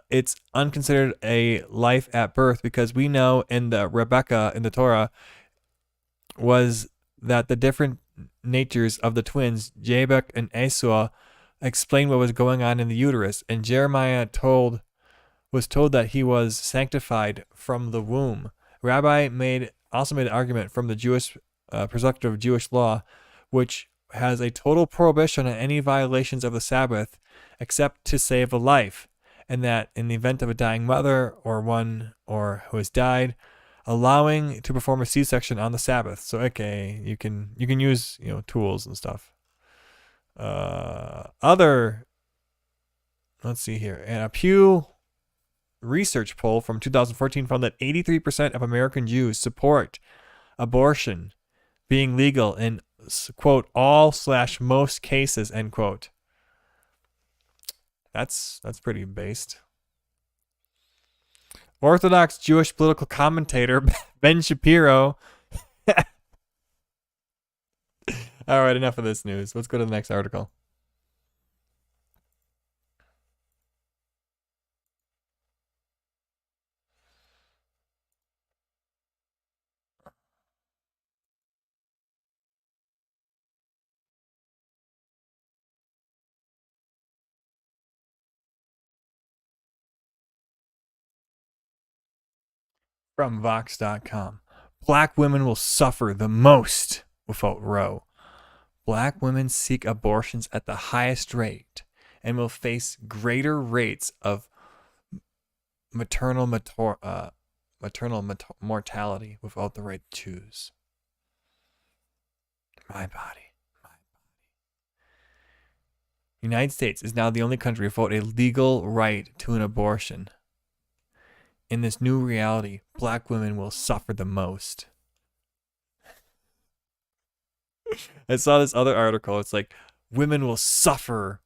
it's unconsidered a life at birth, because we know in the Rebecca in the Torah was that the different natures of the twins, Jabbok and Esau, explained what was going on in the uterus, and Jeremiah was told that he was sanctified from the womb." Rabbi also made an argument from the Jewish perspective of Jewish law, which has a total prohibition on any violations of the Sabbath except to save a life, and that in the event of a dying mother or one who has died, allowing to perform a C-section on the Sabbath. So okay, you can use tools and stuff. Let's see here, and a Pew Research poll from 2014 found that 83% of American Jews support abortion being legal in, quote, all/most cases, end quote. That's pretty based. Orthodox Jewish political commentator Ben Shapiro. All right, enough of this news. Let's go to the next article. From Vox.com. Black women will suffer the most without Roe. Black women seek abortions at the highest rate and will face greater rates of maternal mortality without the right to choose. My body. United States is now the only country without a legal right to an abortion. In this new reality, black women will suffer the most. I saw this other article. It's like, women will suffer.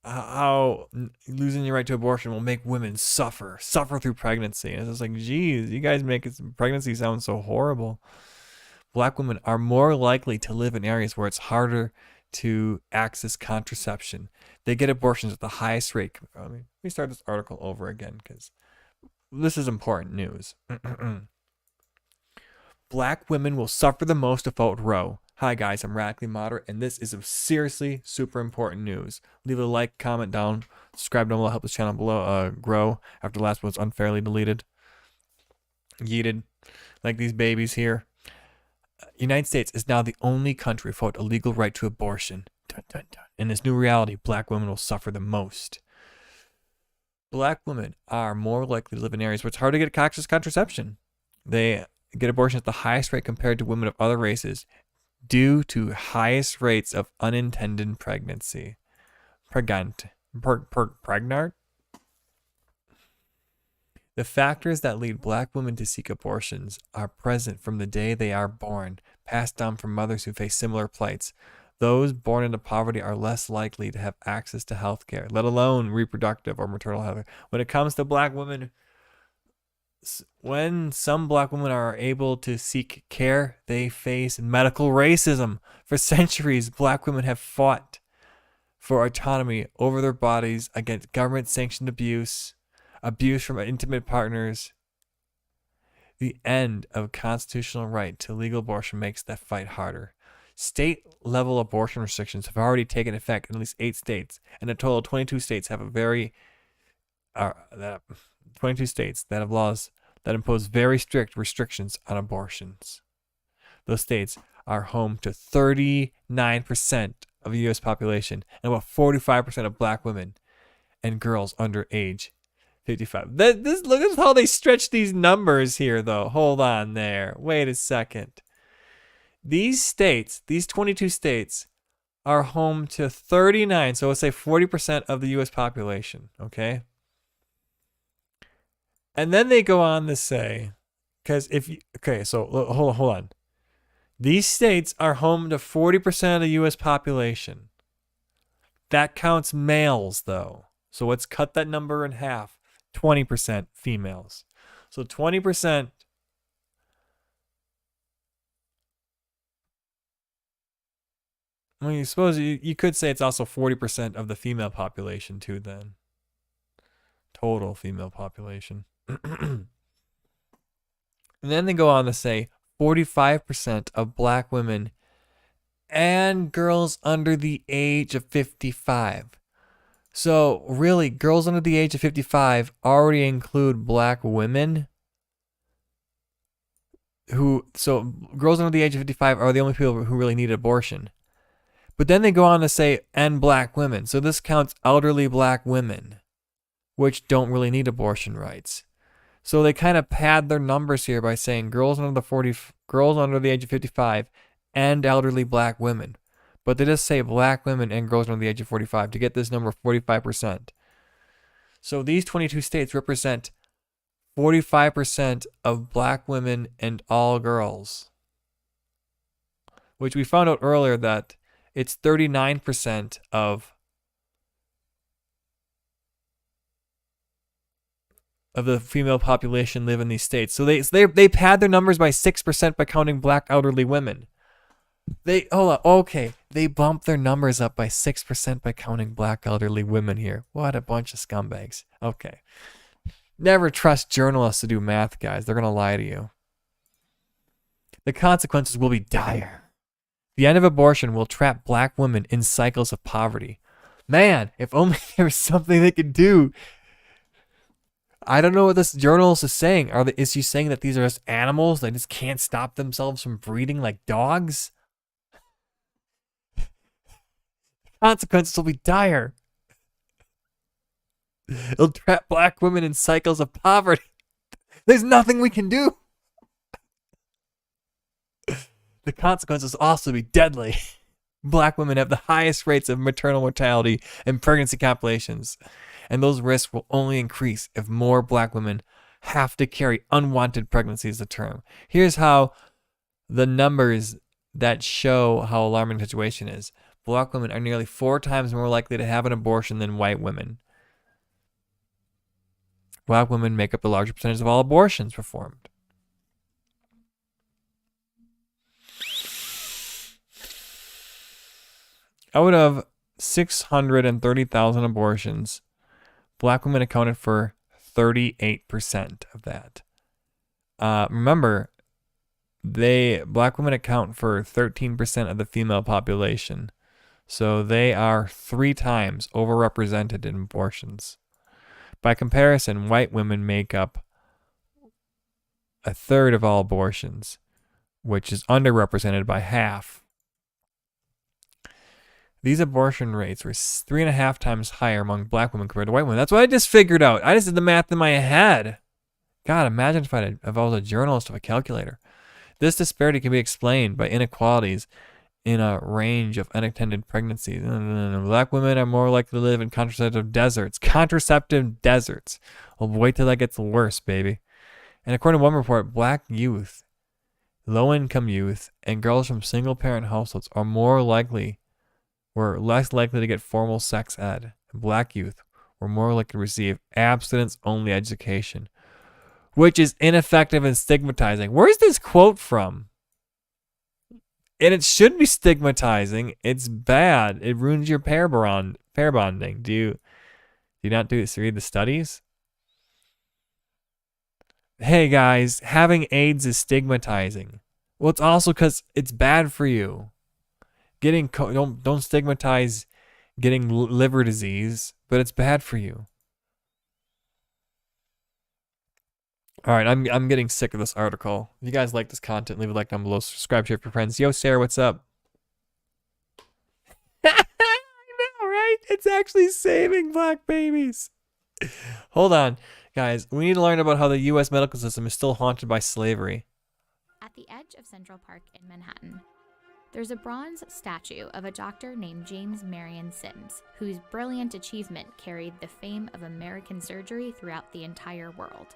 How losing your right to abortion will make women suffer through pregnancy. And it's just like, geez, you guys make pregnancy sound so horrible. Black women are more likely to live in areas where it's harder to access contraception. They get abortions at the highest rate. Let me start this article over again because this is important news. Black women will suffer the most without Roe. Hi guys, I'm Radically Moderate, and this is a seriously super important news. Leave a like, comment down, subscribe down below, help this channel below grow after the last one was unfairly deleted. Yeeted, like these babies here. United States is now the only country without a legal right to abortion. Dun, dun, dun. In this new reality, black women will suffer the most. Black women are more likely to live in areas where it's hard to get access to contraception. They get abortion at the highest rate compared to women of other races due to highest rates of unintended pregnancy. Pregnant. The factors that lead black women to seek abortions are present from the day they are born, passed down from mothers who face similar plights. Those born into poverty are less likely to have access to health care, let alone reproductive or maternal health. When it comes to black women, when some black women are able to seek care, they face medical racism. For centuries, black women have fought for autonomy over their bodies against government-sanctioned abuse from intimate partners. The end of constitutional right to legal abortion makes that fight harder. State-level abortion restrictions have already taken effect in at least 8 states, and a total of 22 states have 22 states that have laws that impose very strict restrictions on abortions. Those states are home to 39% of the U.S. population and about 45% of black women and girls under age 55. Look at how they stretch these numbers here, though. Hold on there. Wait a second. These states, these 22 states, are home to 39, so let's say 40% of the U.S. population, okay? And then they go on to say, because hold on. These states are home to 40% of the U.S. population. That counts males, though. So let's cut that number in half. 20% females. So 20% Well, you suppose you could say it's also 40% of the female population too then. Total female population. And then they go on to say 45% of black women and girls under the age of 55. So really, girls under the age of 55 already include black women so girls under the age of 55 are the only people who really need abortion. But then they go on to say, and black women. So this counts elderly black women, which don't really need abortion rights. So they kind of pad their numbers here by saying girls under the age of 55 and elderly black women. But they just say black women and girls under the age of 45 to get this number of 45%. So these 22 states represent 45% of black women and all girls. Which we found out earlier that it's 39% of the female population live in these states. So they pad their numbers by 6% by counting black elderly women. They bump their numbers up by 6% by counting black elderly women here. What a bunch of scumbags. Okay. Never trust journalists to do math, guys. They're going to lie to you. The consequences will be dire. The end of abortion will trap black women in cycles of poverty. Man, if only there was something they could do. I don't know what this journalist is saying. Is she saying that these are just animals? They just can't stop themselves from breeding like dogs? Consequences will be dire. It'll trap black women in cycles of poverty. There's nothing we can do. The consequences will also be deadly. Black women have the highest rates of maternal mortality and pregnancy complications, and those risks will only increase if more black women have to carry unwanted pregnancies to term. Here's how the numbers that show how alarming the situation is. Black women are nearly 4 times more likely to have an abortion than white women. Black women make up a larger percentage of all abortions performed. Out of 630,000 abortions, black women accounted for 38% of that. Remember, black women account for 13% of the female population. So they are 3 times overrepresented in abortions. By comparison, white women make up 1/3 of all abortions, which is underrepresented by half. These abortion rates were 3.5 times higher among black women compared to white women. That's what I just figured out. I just did the math in my head. God, imagine if I was a journalist with a calculator. This disparity can be explained by inequalities in a range of unattended pregnancies. Black women are more likely to live in contraceptive deserts. Contraceptive deserts. Well, wait till that gets worse, baby. And according to one report, black youth, low-income youth, and girls from single-parent households were less likely to get formal sex ed. Black youth were more likely to receive abstinence-only education, which is ineffective and stigmatizing. Where's this quote from? And it should be stigmatizing. It's bad. It ruins your pair bonding. Do you not read the studies? Hey guys, having AIDS is stigmatizing. Well, it's also because it's bad for you. Don't stigmatize getting liver disease, but it's bad for you. All right, I'm getting sick of this article. If you guys like this content, leave a like down below. Subscribe, share with your friends. Yo, Sarah, what's up? I know, right? It's actually saving black babies. Hold on, guys. We need to learn about how the U.S. medical system is still haunted by slavery. At the edge of Central Park in Manhattan, there's a bronze statue of a doctor named James Marion Sims, whose brilliant achievement carried the fame of American surgery throughout the entire world.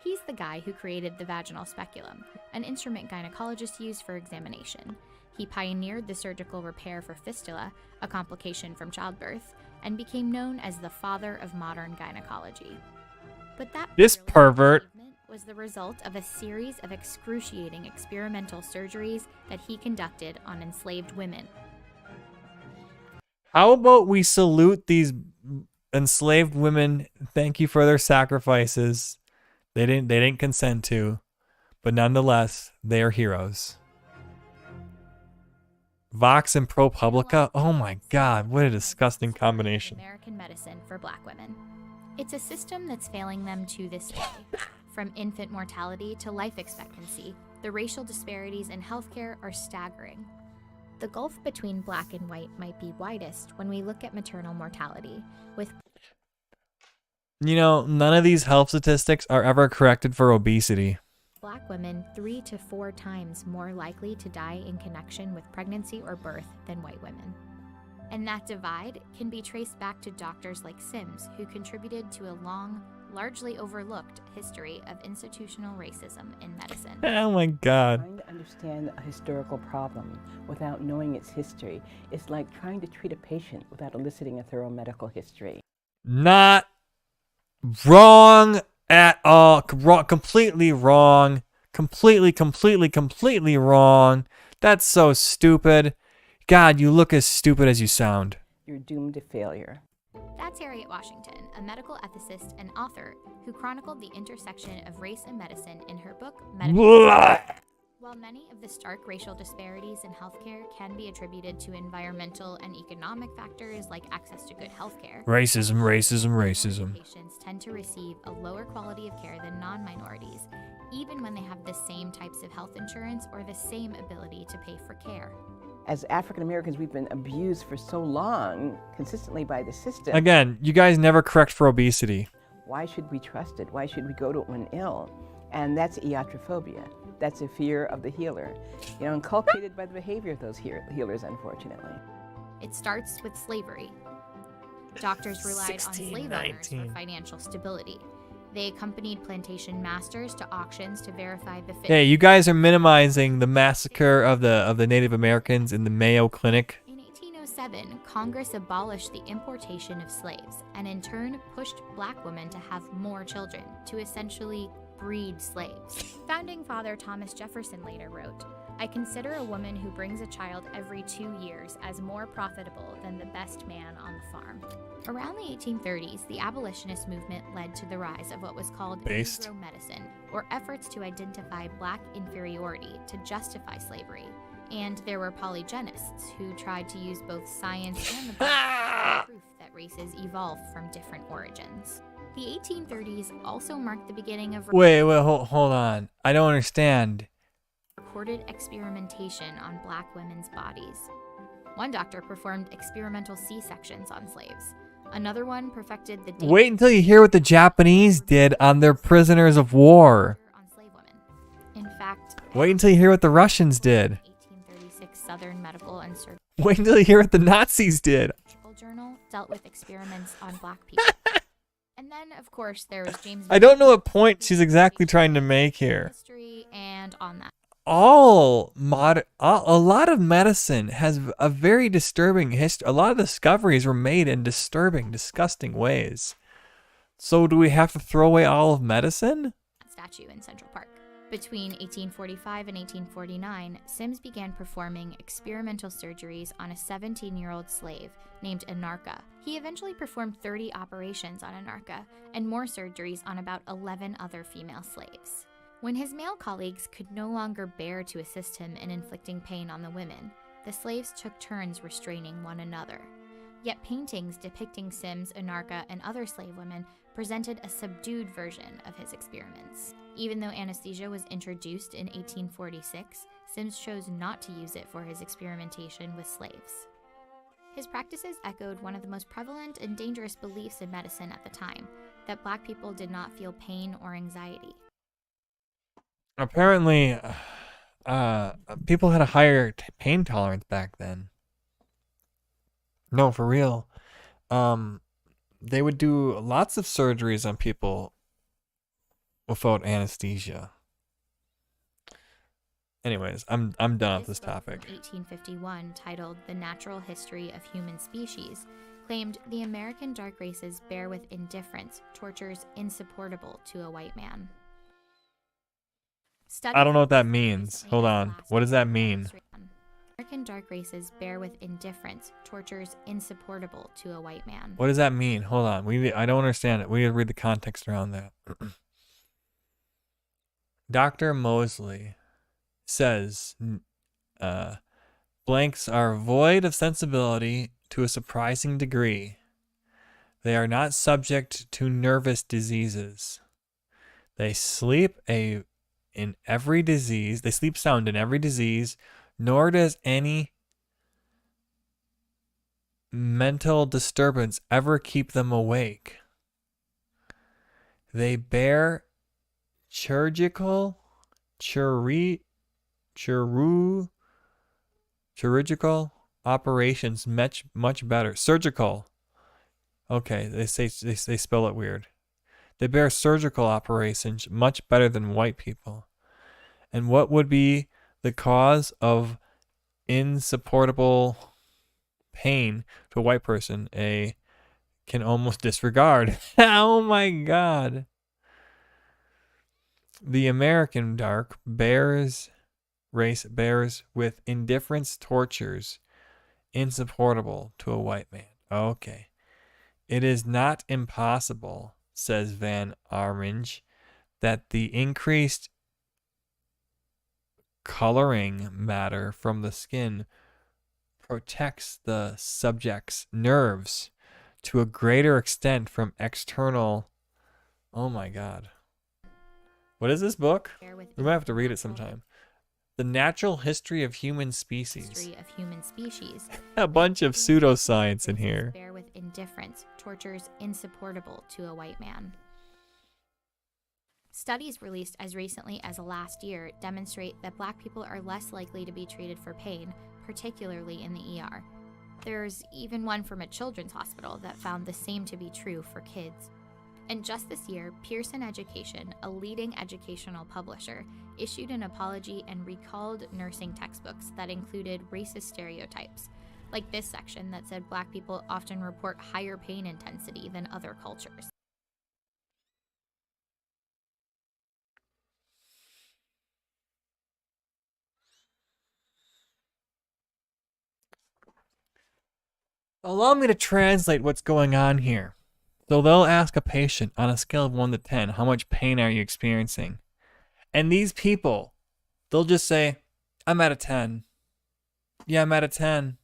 He's the guy who created the vaginal speculum, an instrument gynecologists use for examination. He pioneered the surgical repair for fistula, a complication from childbirth, and became known as the father of modern gynecology. But that pervert was the result of a series of excruciating experimental surgeries that he conducted on enslaved women. How about we salute these enslaved women? Thank you for their sacrifices. They didn't consent to, but nonetheless, they are heroes. Vox and ProPublica? Oh my God, what a disgusting combination. American medicine for black women. It's a system that's failing them to this day. From infant mortality to life expectancy, the racial disparities in healthcare are staggering. The gulf between black and white might be widest when we look at maternal mortality, with You know, none of these health statistics are ever corrected for obesity. black women 3 to 4 times more likely to die in connection with pregnancy or birth than white women. And that divide can be traced back to doctors like Sims, who contributed to a long, largely overlooked history of institutional racism in medicine. Oh my God. Trying to understand a historical problem without knowing its history is like trying to treat a patient without eliciting a thorough medical history. Not wrong at all. Completely wrong. Completely wrong. That's so stupid. God, you look as stupid as you sound. You're doomed to failure. That's Harriet Washington, a medical ethicist and author who chronicled the intersection of race and medicine in her book, Medical. While many of the stark racial disparities in healthcare can be attributed to environmental and economic factors like access to good healthcare, Racism. patients tend to receive a lower quality of care than non-minorities, even when they have the same types of health insurance or the same ability to pay for care. As African Americans, we've been abused for so long, consistently by the system. Again, you guys never correct for obesity. Why should we trust it? Why should we go to it when ill? And that's iatrophobia. That's a fear of the healer, you know, inculcated by the behavior of those healers, unfortunately. It starts with slavery. Doctors relied on slave owners for financial stability. They accompanied plantation masters to auctions to verify the fitness. Hey, you guys are minimizing the massacre of the Native Americans in the Mayo Clinic. In 1807, Congress abolished the importation of slaves and in turn pushed black women to have more children, to essentially breed slaves. Founding father Thomas Jefferson later wrote, "I consider a woman who brings a child every 2 years as more profitable than the best man on the farm." Around the 1830s, the abolitionist movement led to the rise of what was called Negro medicine, or efforts to identify black inferiority to justify slavery. And there were polygenists who tried to use both science and the Bible as proof that races evolved from different origins. The 1830s also marked the beginning of Hold on. I don't understand. recorded experimentation on black women's bodies. One doctor performed experimental C-sections on slaves. Another one perfected the Wait until you hear what the Japanese did on their prisoners of war. on slave women. In fact, Wait until you hear what the Russians did. 1836 Southern Medical and Surgical Wait until you hear what the Nazis did. Journal dealt with experiments on black people. And then, of course, there was James. I don't know what point she's exactly trying to make here. History and on that. A lot of medicine has a very disturbing history. A lot of discoveries were made in disturbing, disgusting ways. So do we have to throw away all of medicine? Statue in Central Park. Between 1845 and 1849, Sims began performing experimental surgeries on a 17-year-old slave named Anarcha. He eventually performed 30 operations on Anarcha and more surgeries on about 11 other female slaves. When his male colleagues could no longer bear to assist him in inflicting pain on the women, the slaves took turns restraining one another. Yet paintings depicting Sims, Anarcha, and other slave women presented a subdued version of his experiments. Even though anesthesia was introduced in 1846, Sims chose not to use it for his experimentation with slaves. His practices echoed one of the most prevalent and dangerous beliefs in medicine at the time, that black people did not feel pain or anxiety. Apparently, people had a higher pain tolerance back then. No, for real. They would do lots of surgeries on people without anesthesia. Anyways, I'm done with this topic. 1851, titled The Natural History of Human Species, claimed the American dark races bear with indifference tortures insupportable to a white man. I don't know what that means. Hold on. What does that mean? American dark races bear with indifference tortures insupportable to a white man. What does that mean? Hold on. I don't understand it. We need to read the context around that. Dr. Mosley says blanks are void of sensibility to a surprising degree. They are not subject to nervous diseases. They sleep in every disease. They sleep sound in every disease, nor does any mental disturbance ever keep them awake. They bear chirurgical operations much better. Surgical. Okay, they spell it weird. They bear surgical operations much better than white people. And what would be the cause of insupportable pain to a white person? Can almost disregard. Oh my God. The American dark race bears with indifference tortures insupportable to a white man. Okay. It is not impossible, says Van Arminge, that the increased coloring matter from the skin protects the subject's nerves to a greater extent from external. Oh my God. What is this book? We might have to read it sometime. The Natural History of Human Species. A bunch of pseudoscience in here. Bear with indifference tortures insupportable to a white man. Studies released as recently as last year demonstrate that black people are less likely to be treated for pain, particularly in the ER. There's even one from a children's hospital that found the same to be true for kids. And just this year, Pearson Education, a leading educational publisher, issued an apology and recalled nursing textbooks that included racist stereotypes, like this section that said black people often report higher pain intensity than other cultures. Allow me to translate what's going on here. So they'll ask a patient on a scale of 1 to 10, how much pain are you experiencing? And these people, they'll just say, I'm at a 10. Yeah, I'm at a 10.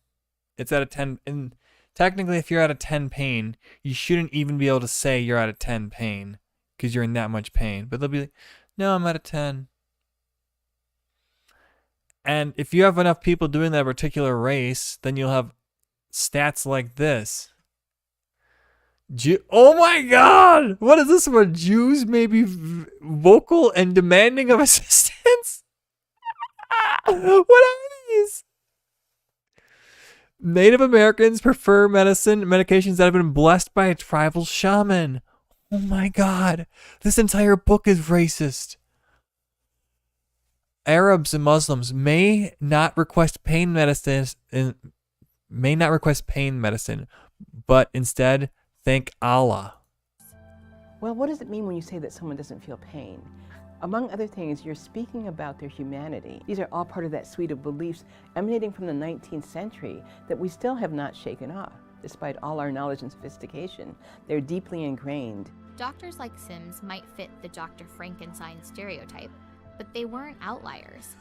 It's at a 10. And technically, if you're at a 10 pain, you shouldn't even be able to say you're at a 10 pain because you're in that much pain. But they'll be like, no, I'm at a 10. And if you have enough people doing that particular race, then you'll have stats like this. Oh my God! What is this about? Jews may be vocal and demanding of assistance? What are these? Native Americans prefer medications that have been blessed by a tribal shaman. Oh my God. This entire book is racist. Arabs and Muslims may not request pain medicine, but instead thank Allah. Well, what does it mean when you say that someone doesn't feel pain? Among other things, you're speaking about their humanity. These are all part of that suite of beliefs emanating from the 19th century that we still have not shaken off, despite all our knowledge and sophistication. They're deeply ingrained. Doctors like Sims might fit the Dr. Frankenstein stereotype, but they weren't outliers.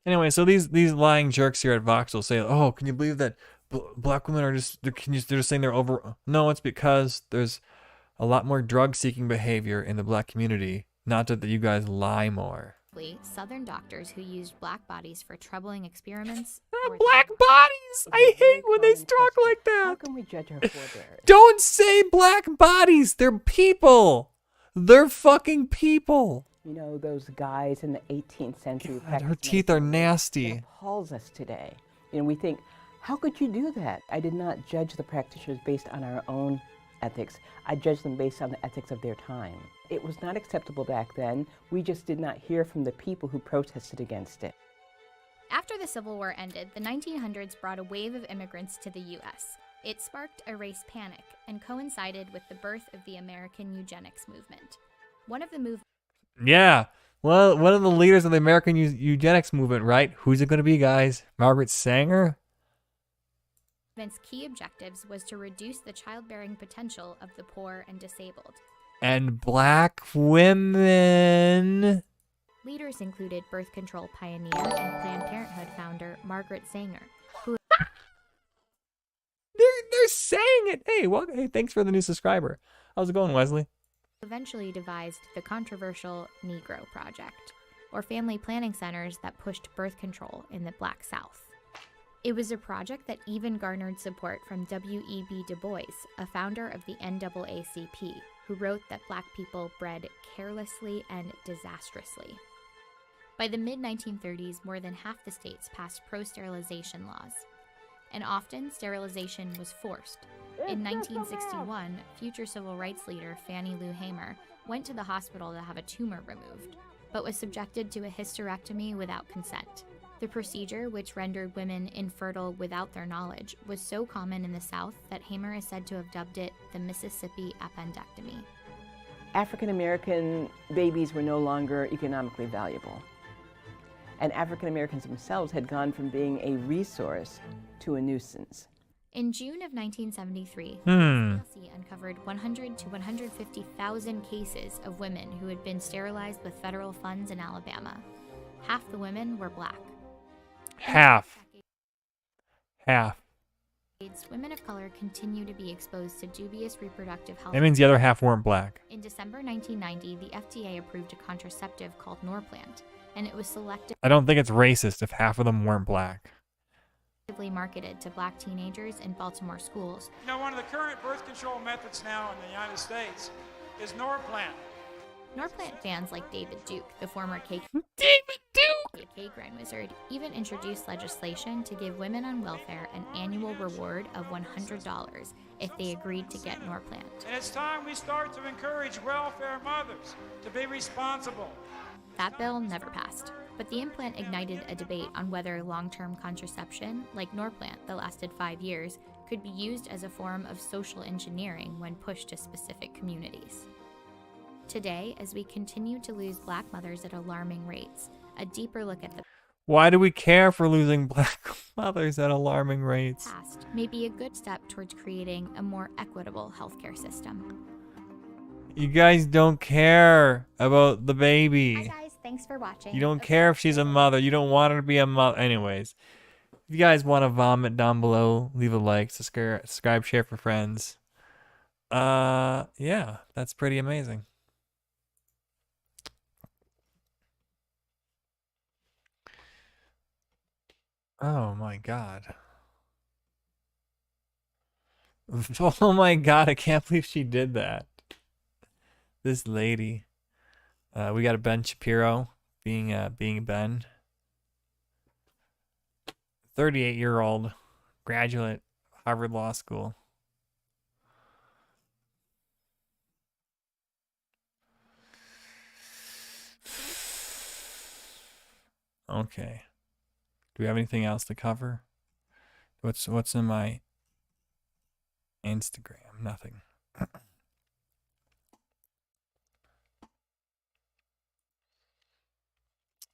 Anyway, so these lying jerks here at Vox will say, oh, can you believe that black women are they're just saying they're over. No, it's because there's a lot more drug-seeking behavior in the black community. Not that you guys lie more. Southern doctors who used black bodies for troubling experiments. Black bodies! I hate when they talk like that. How can we judge our forebears? Don't say black bodies. They're people. They're fucking people. You know, those guys in the 18th century. God, her teeth are nasty. It appalls us today. You know, we think, how could you do that? I did not judge the practitioners based on our own ethics. I judged them based on the ethics of their time. It was not acceptable back then. We just did not hear from the people who protested against it. After the Civil War ended, the 1900s brought a wave of immigrants to the U.S. It sparked a race panic and coincided with the birth of the American eugenics movement. One of the Yeah. Well, one of the leaders of the American eugenics movement, right? Who's it going to be, guys? Margaret Sanger? Its key objectives was to reduce the childbearing potential of the poor and disabled. And black women. Leaders included birth control pioneer and Planned Parenthood founder Margaret Sanger, who They're saying it. Hey, well, hey, thanks for the new subscriber. How's it going, Wesley? eventually devised the controversial Negro Project, or family planning centers that pushed birth control in the Black South. It was a project that even garnered support from W.E.B. Du Bois, a founder of the NAACP, who wrote that black people bred carelessly and disastrously. By the mid-1930s, more than half the states passed pro-sterilization laws, and often sterilization was forced. In 1961, future civil rights leader Fannie Lou Hamer went to the hospital to have a tumor removed, but was subjected to a hysterectomy without consent. The procedure, which rendered women infertile without their knowledge, was so common in the South that Hamer is said to have dubbed it the Mississippi appendectomy. African American babies were no longer economically valuable. And African Americans themselves had gone from being a resource to a nuisance. In June of 1973, CLC uncovered 100 to 150,000 cases of women who had been sterilized with federal funds in Alabama. Half the women were black. Half. Women of color continue to be exposed to dubious reproductive health. That means the other half weren't black. In December 1990, the FDA approved a contraceptive called Norplant, and it was selected. I don't think it's racist if half of them weren't black. Marketed to black teenagers in Baltimore schools. You know, one of the current birth control methods now in the United States is Norplant. Norplant fans like David Duke, the former cake Grand Wizard, even introduced legislation to give women on welfare an annual reward of $100 if they agreed to get Norplant. And it's time we start to encourage welfare mothers to be responsible. That bill never passed, but the implant ignited a debate on whether long-term contraception, like Norplant that lasted 5 years, could be used as a form of social engineering when pushed to specific communities. Today, as we continue to lose black mothers at alarming rates, a deeper look at the Why do we care for losing black mothers at alarming rates? past may be a good step towards creating a more equitable healthcare system. You guys don't care about the baby. Hi guys, thanks for watching. You don't care if she's a mother. You don't want her to be a mother. Anyways, if you guys want to vomit down below, leave a like, subscribe, share for friends. Yeah, that's pretty amazing. Oh my god. Oh my god, I can't believe she did that. This lady. We got a Ben Shapiro being Ben. 38-year-old graduate, Harvard Law School. Okay. Do we have anything else to cover? What's in my Instagram? Nothing.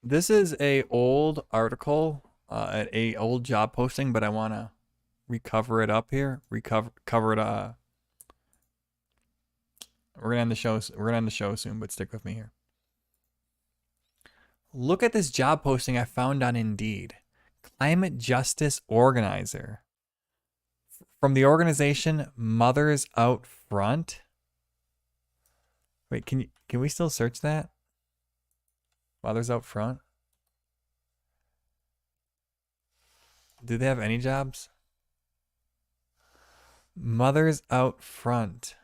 This is a old article, a old job posting, but I want to recover it up here. Cover it. We're gonna end the show. We're gonna end the show soon, but stick with me here. Look at this job posting I found on Indeed. Climate Justice Organizer. From the organization Mothers Out Front. Wait, can we still search that? Mothers Out Front? Do they have any jobs? Mothers Out Front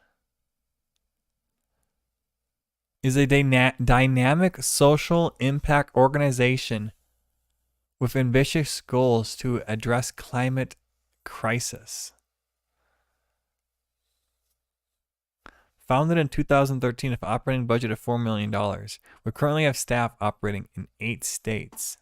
is a dynamic social impact organization with ambitious goals to address climate crisis. Founded in 2013 with an operating budget of $4 million, we currently have staff operating in 8 states.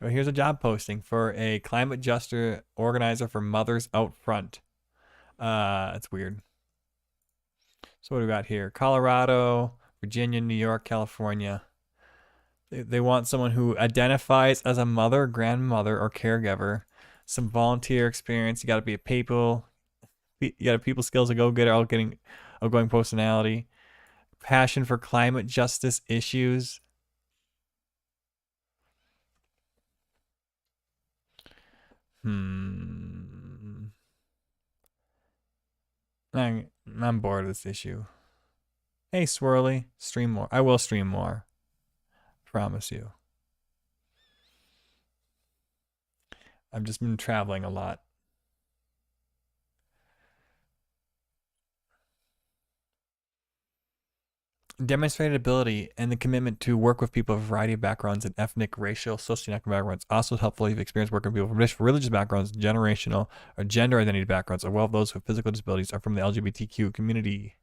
Oh, here's a job posting for a climate justice organizer for Mothers Out Front. That's weird. So what do we got here? Colorado, Virginia, New York, California. They want someone who identifies as a mother, grandmother, or caregiver. Some volunteer experience. You got to be a people. You got people skills, a go-getter, outgoing personality, passion for climate justice issues. I'm bored of this issue. Hey, Swirly, stream more. I will stream more. Promise you. I've just been traveling a lot. Demonstrated ability and the commitment to work with people of a variety of backgrounds and ethnic, racial, socioeconomic backgrounds. Also helpful if you've experienced working with people from religious backgrounds, generational or gender identity backgrounds, or well, those with physical disabilities are from the LGBTQ community.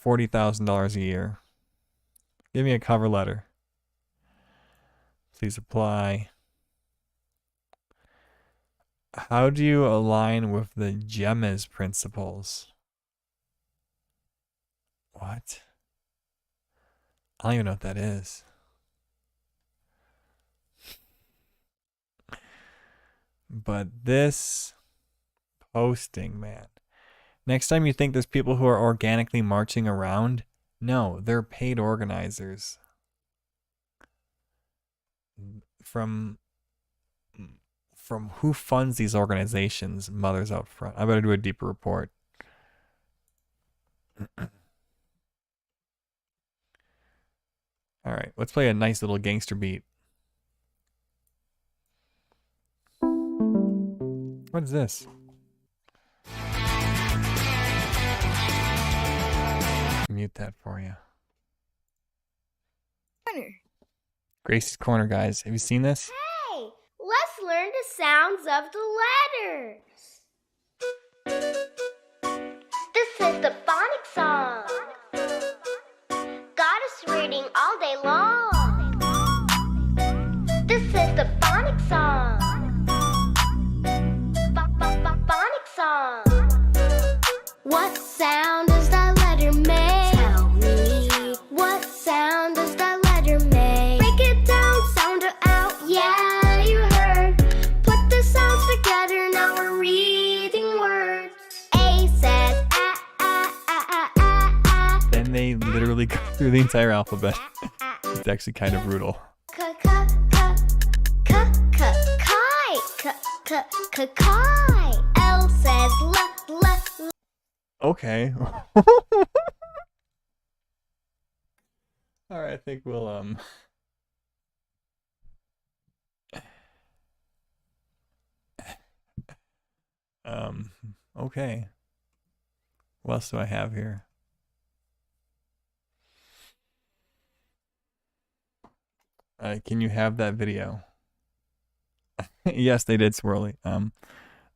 $40,000 a year. Give me a cover letter. Please apply. How do you align with the GEMA's principles? What? I don't even know what that is. But this posting, man. Next time you think there's people who are organically marching around, no, they're paid organizers. From who funds these organizations, Mothers Out Front. I better do a deeper report. All right, let's play a nice little gangster beat. What is this? Mute that for you. Gracie's Corner, guys. Have you seen this? Hey, let's learn the sounds of the letters. This is the phonics song. Got us reading all day long. This is the phonics song. Phonics song. What sound does that letter make? Tell me. What sound does that letter make? Break it down, sound it out. Yeah, you heard. Put the sounds together, now we're reading words. A says ah, ah, ah, ah, ah, ah. Then they literally go through the entire alphabet. It's actually kind of brutal. Kai. L says la. Okay. All right, I think we'll okay. What else do I have here? Can you have that video? Yes, they did, Swirly.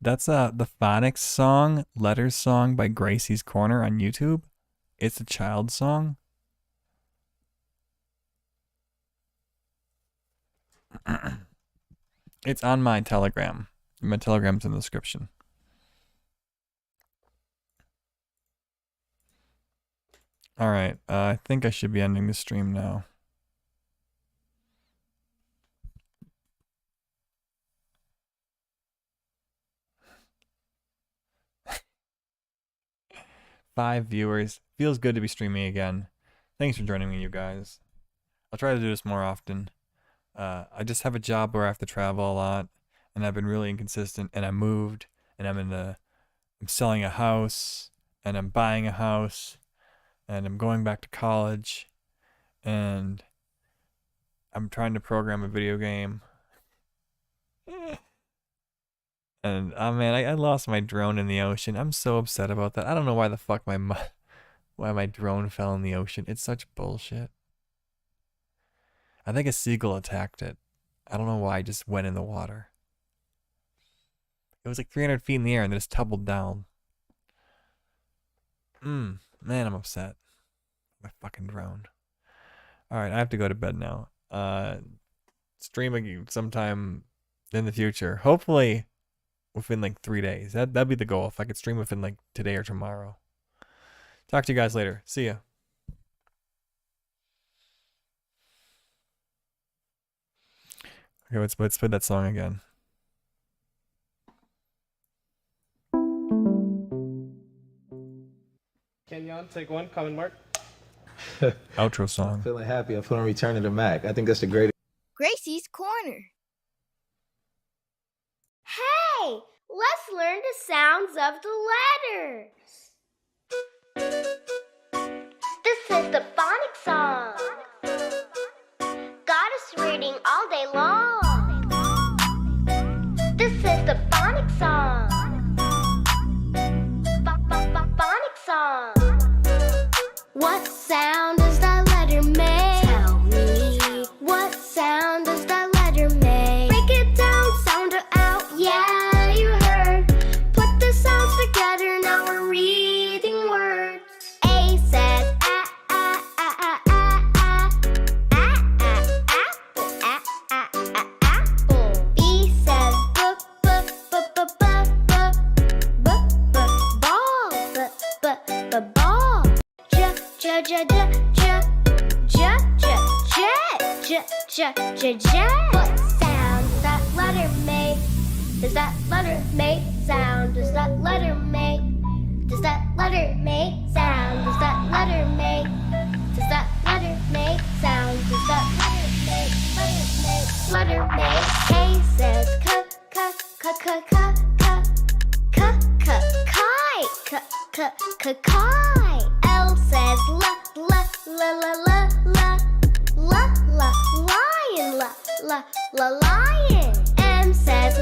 That's the phonics song, Letters song by Gracie's Corner on YouTube. It's a child song. It's on my Telegram. My Telegram's in the description. All right, I think I should be ending the stream now. Five viewers. Feels good to be streaming again. Thanks for joining me, you guys. I'll try to do this more often. I just have a job where I have to travel a lot, and I've been really inconsistent, and I moved, and I'm selling a house, and I'm buying a house, and I'm going back to college, and I'm trying to program a video game. And oh man, I lost my drone in the ocean. I'm so upset about that. I don't know why the fuck why my drone fell in the ocean. It's such bullshit. I think a seagull attacked it. I don't know why. It just went in the water. It was like 300 feet in the air and then just tumbled down. Man, I'm upset. My fucking drone. All right, I have to go to bed now. streaming sometime in the future. Hopefully within like 3 days. That'd be the goal. If I could stream within like today or tomorrow. Talk to you guys later. See ya. Okay, let's play that song again. Kenyon, take one. Comment, Mark. Outro song. I'm feeling happy. I'm feeling returning to Mac. I think that's the greatest. Gracie's Corner. Hey, let's learn the sounds of the letters. This is the phonic song. Got us reading all day long. This is the phonic song. Phonic song. What sound does that letter make? Tell me. What sound does that letter make? Break it down, sound it out. Yeah, you heard. Put the sounds together, now we're reading words. A says apple. B says ball. What sound does that letter make? Does that letter make sound? Does that letter make? Does that letter make sound? Does that letter make? Does that letter make sound? Does that letter make? K says kite. L says lion. M says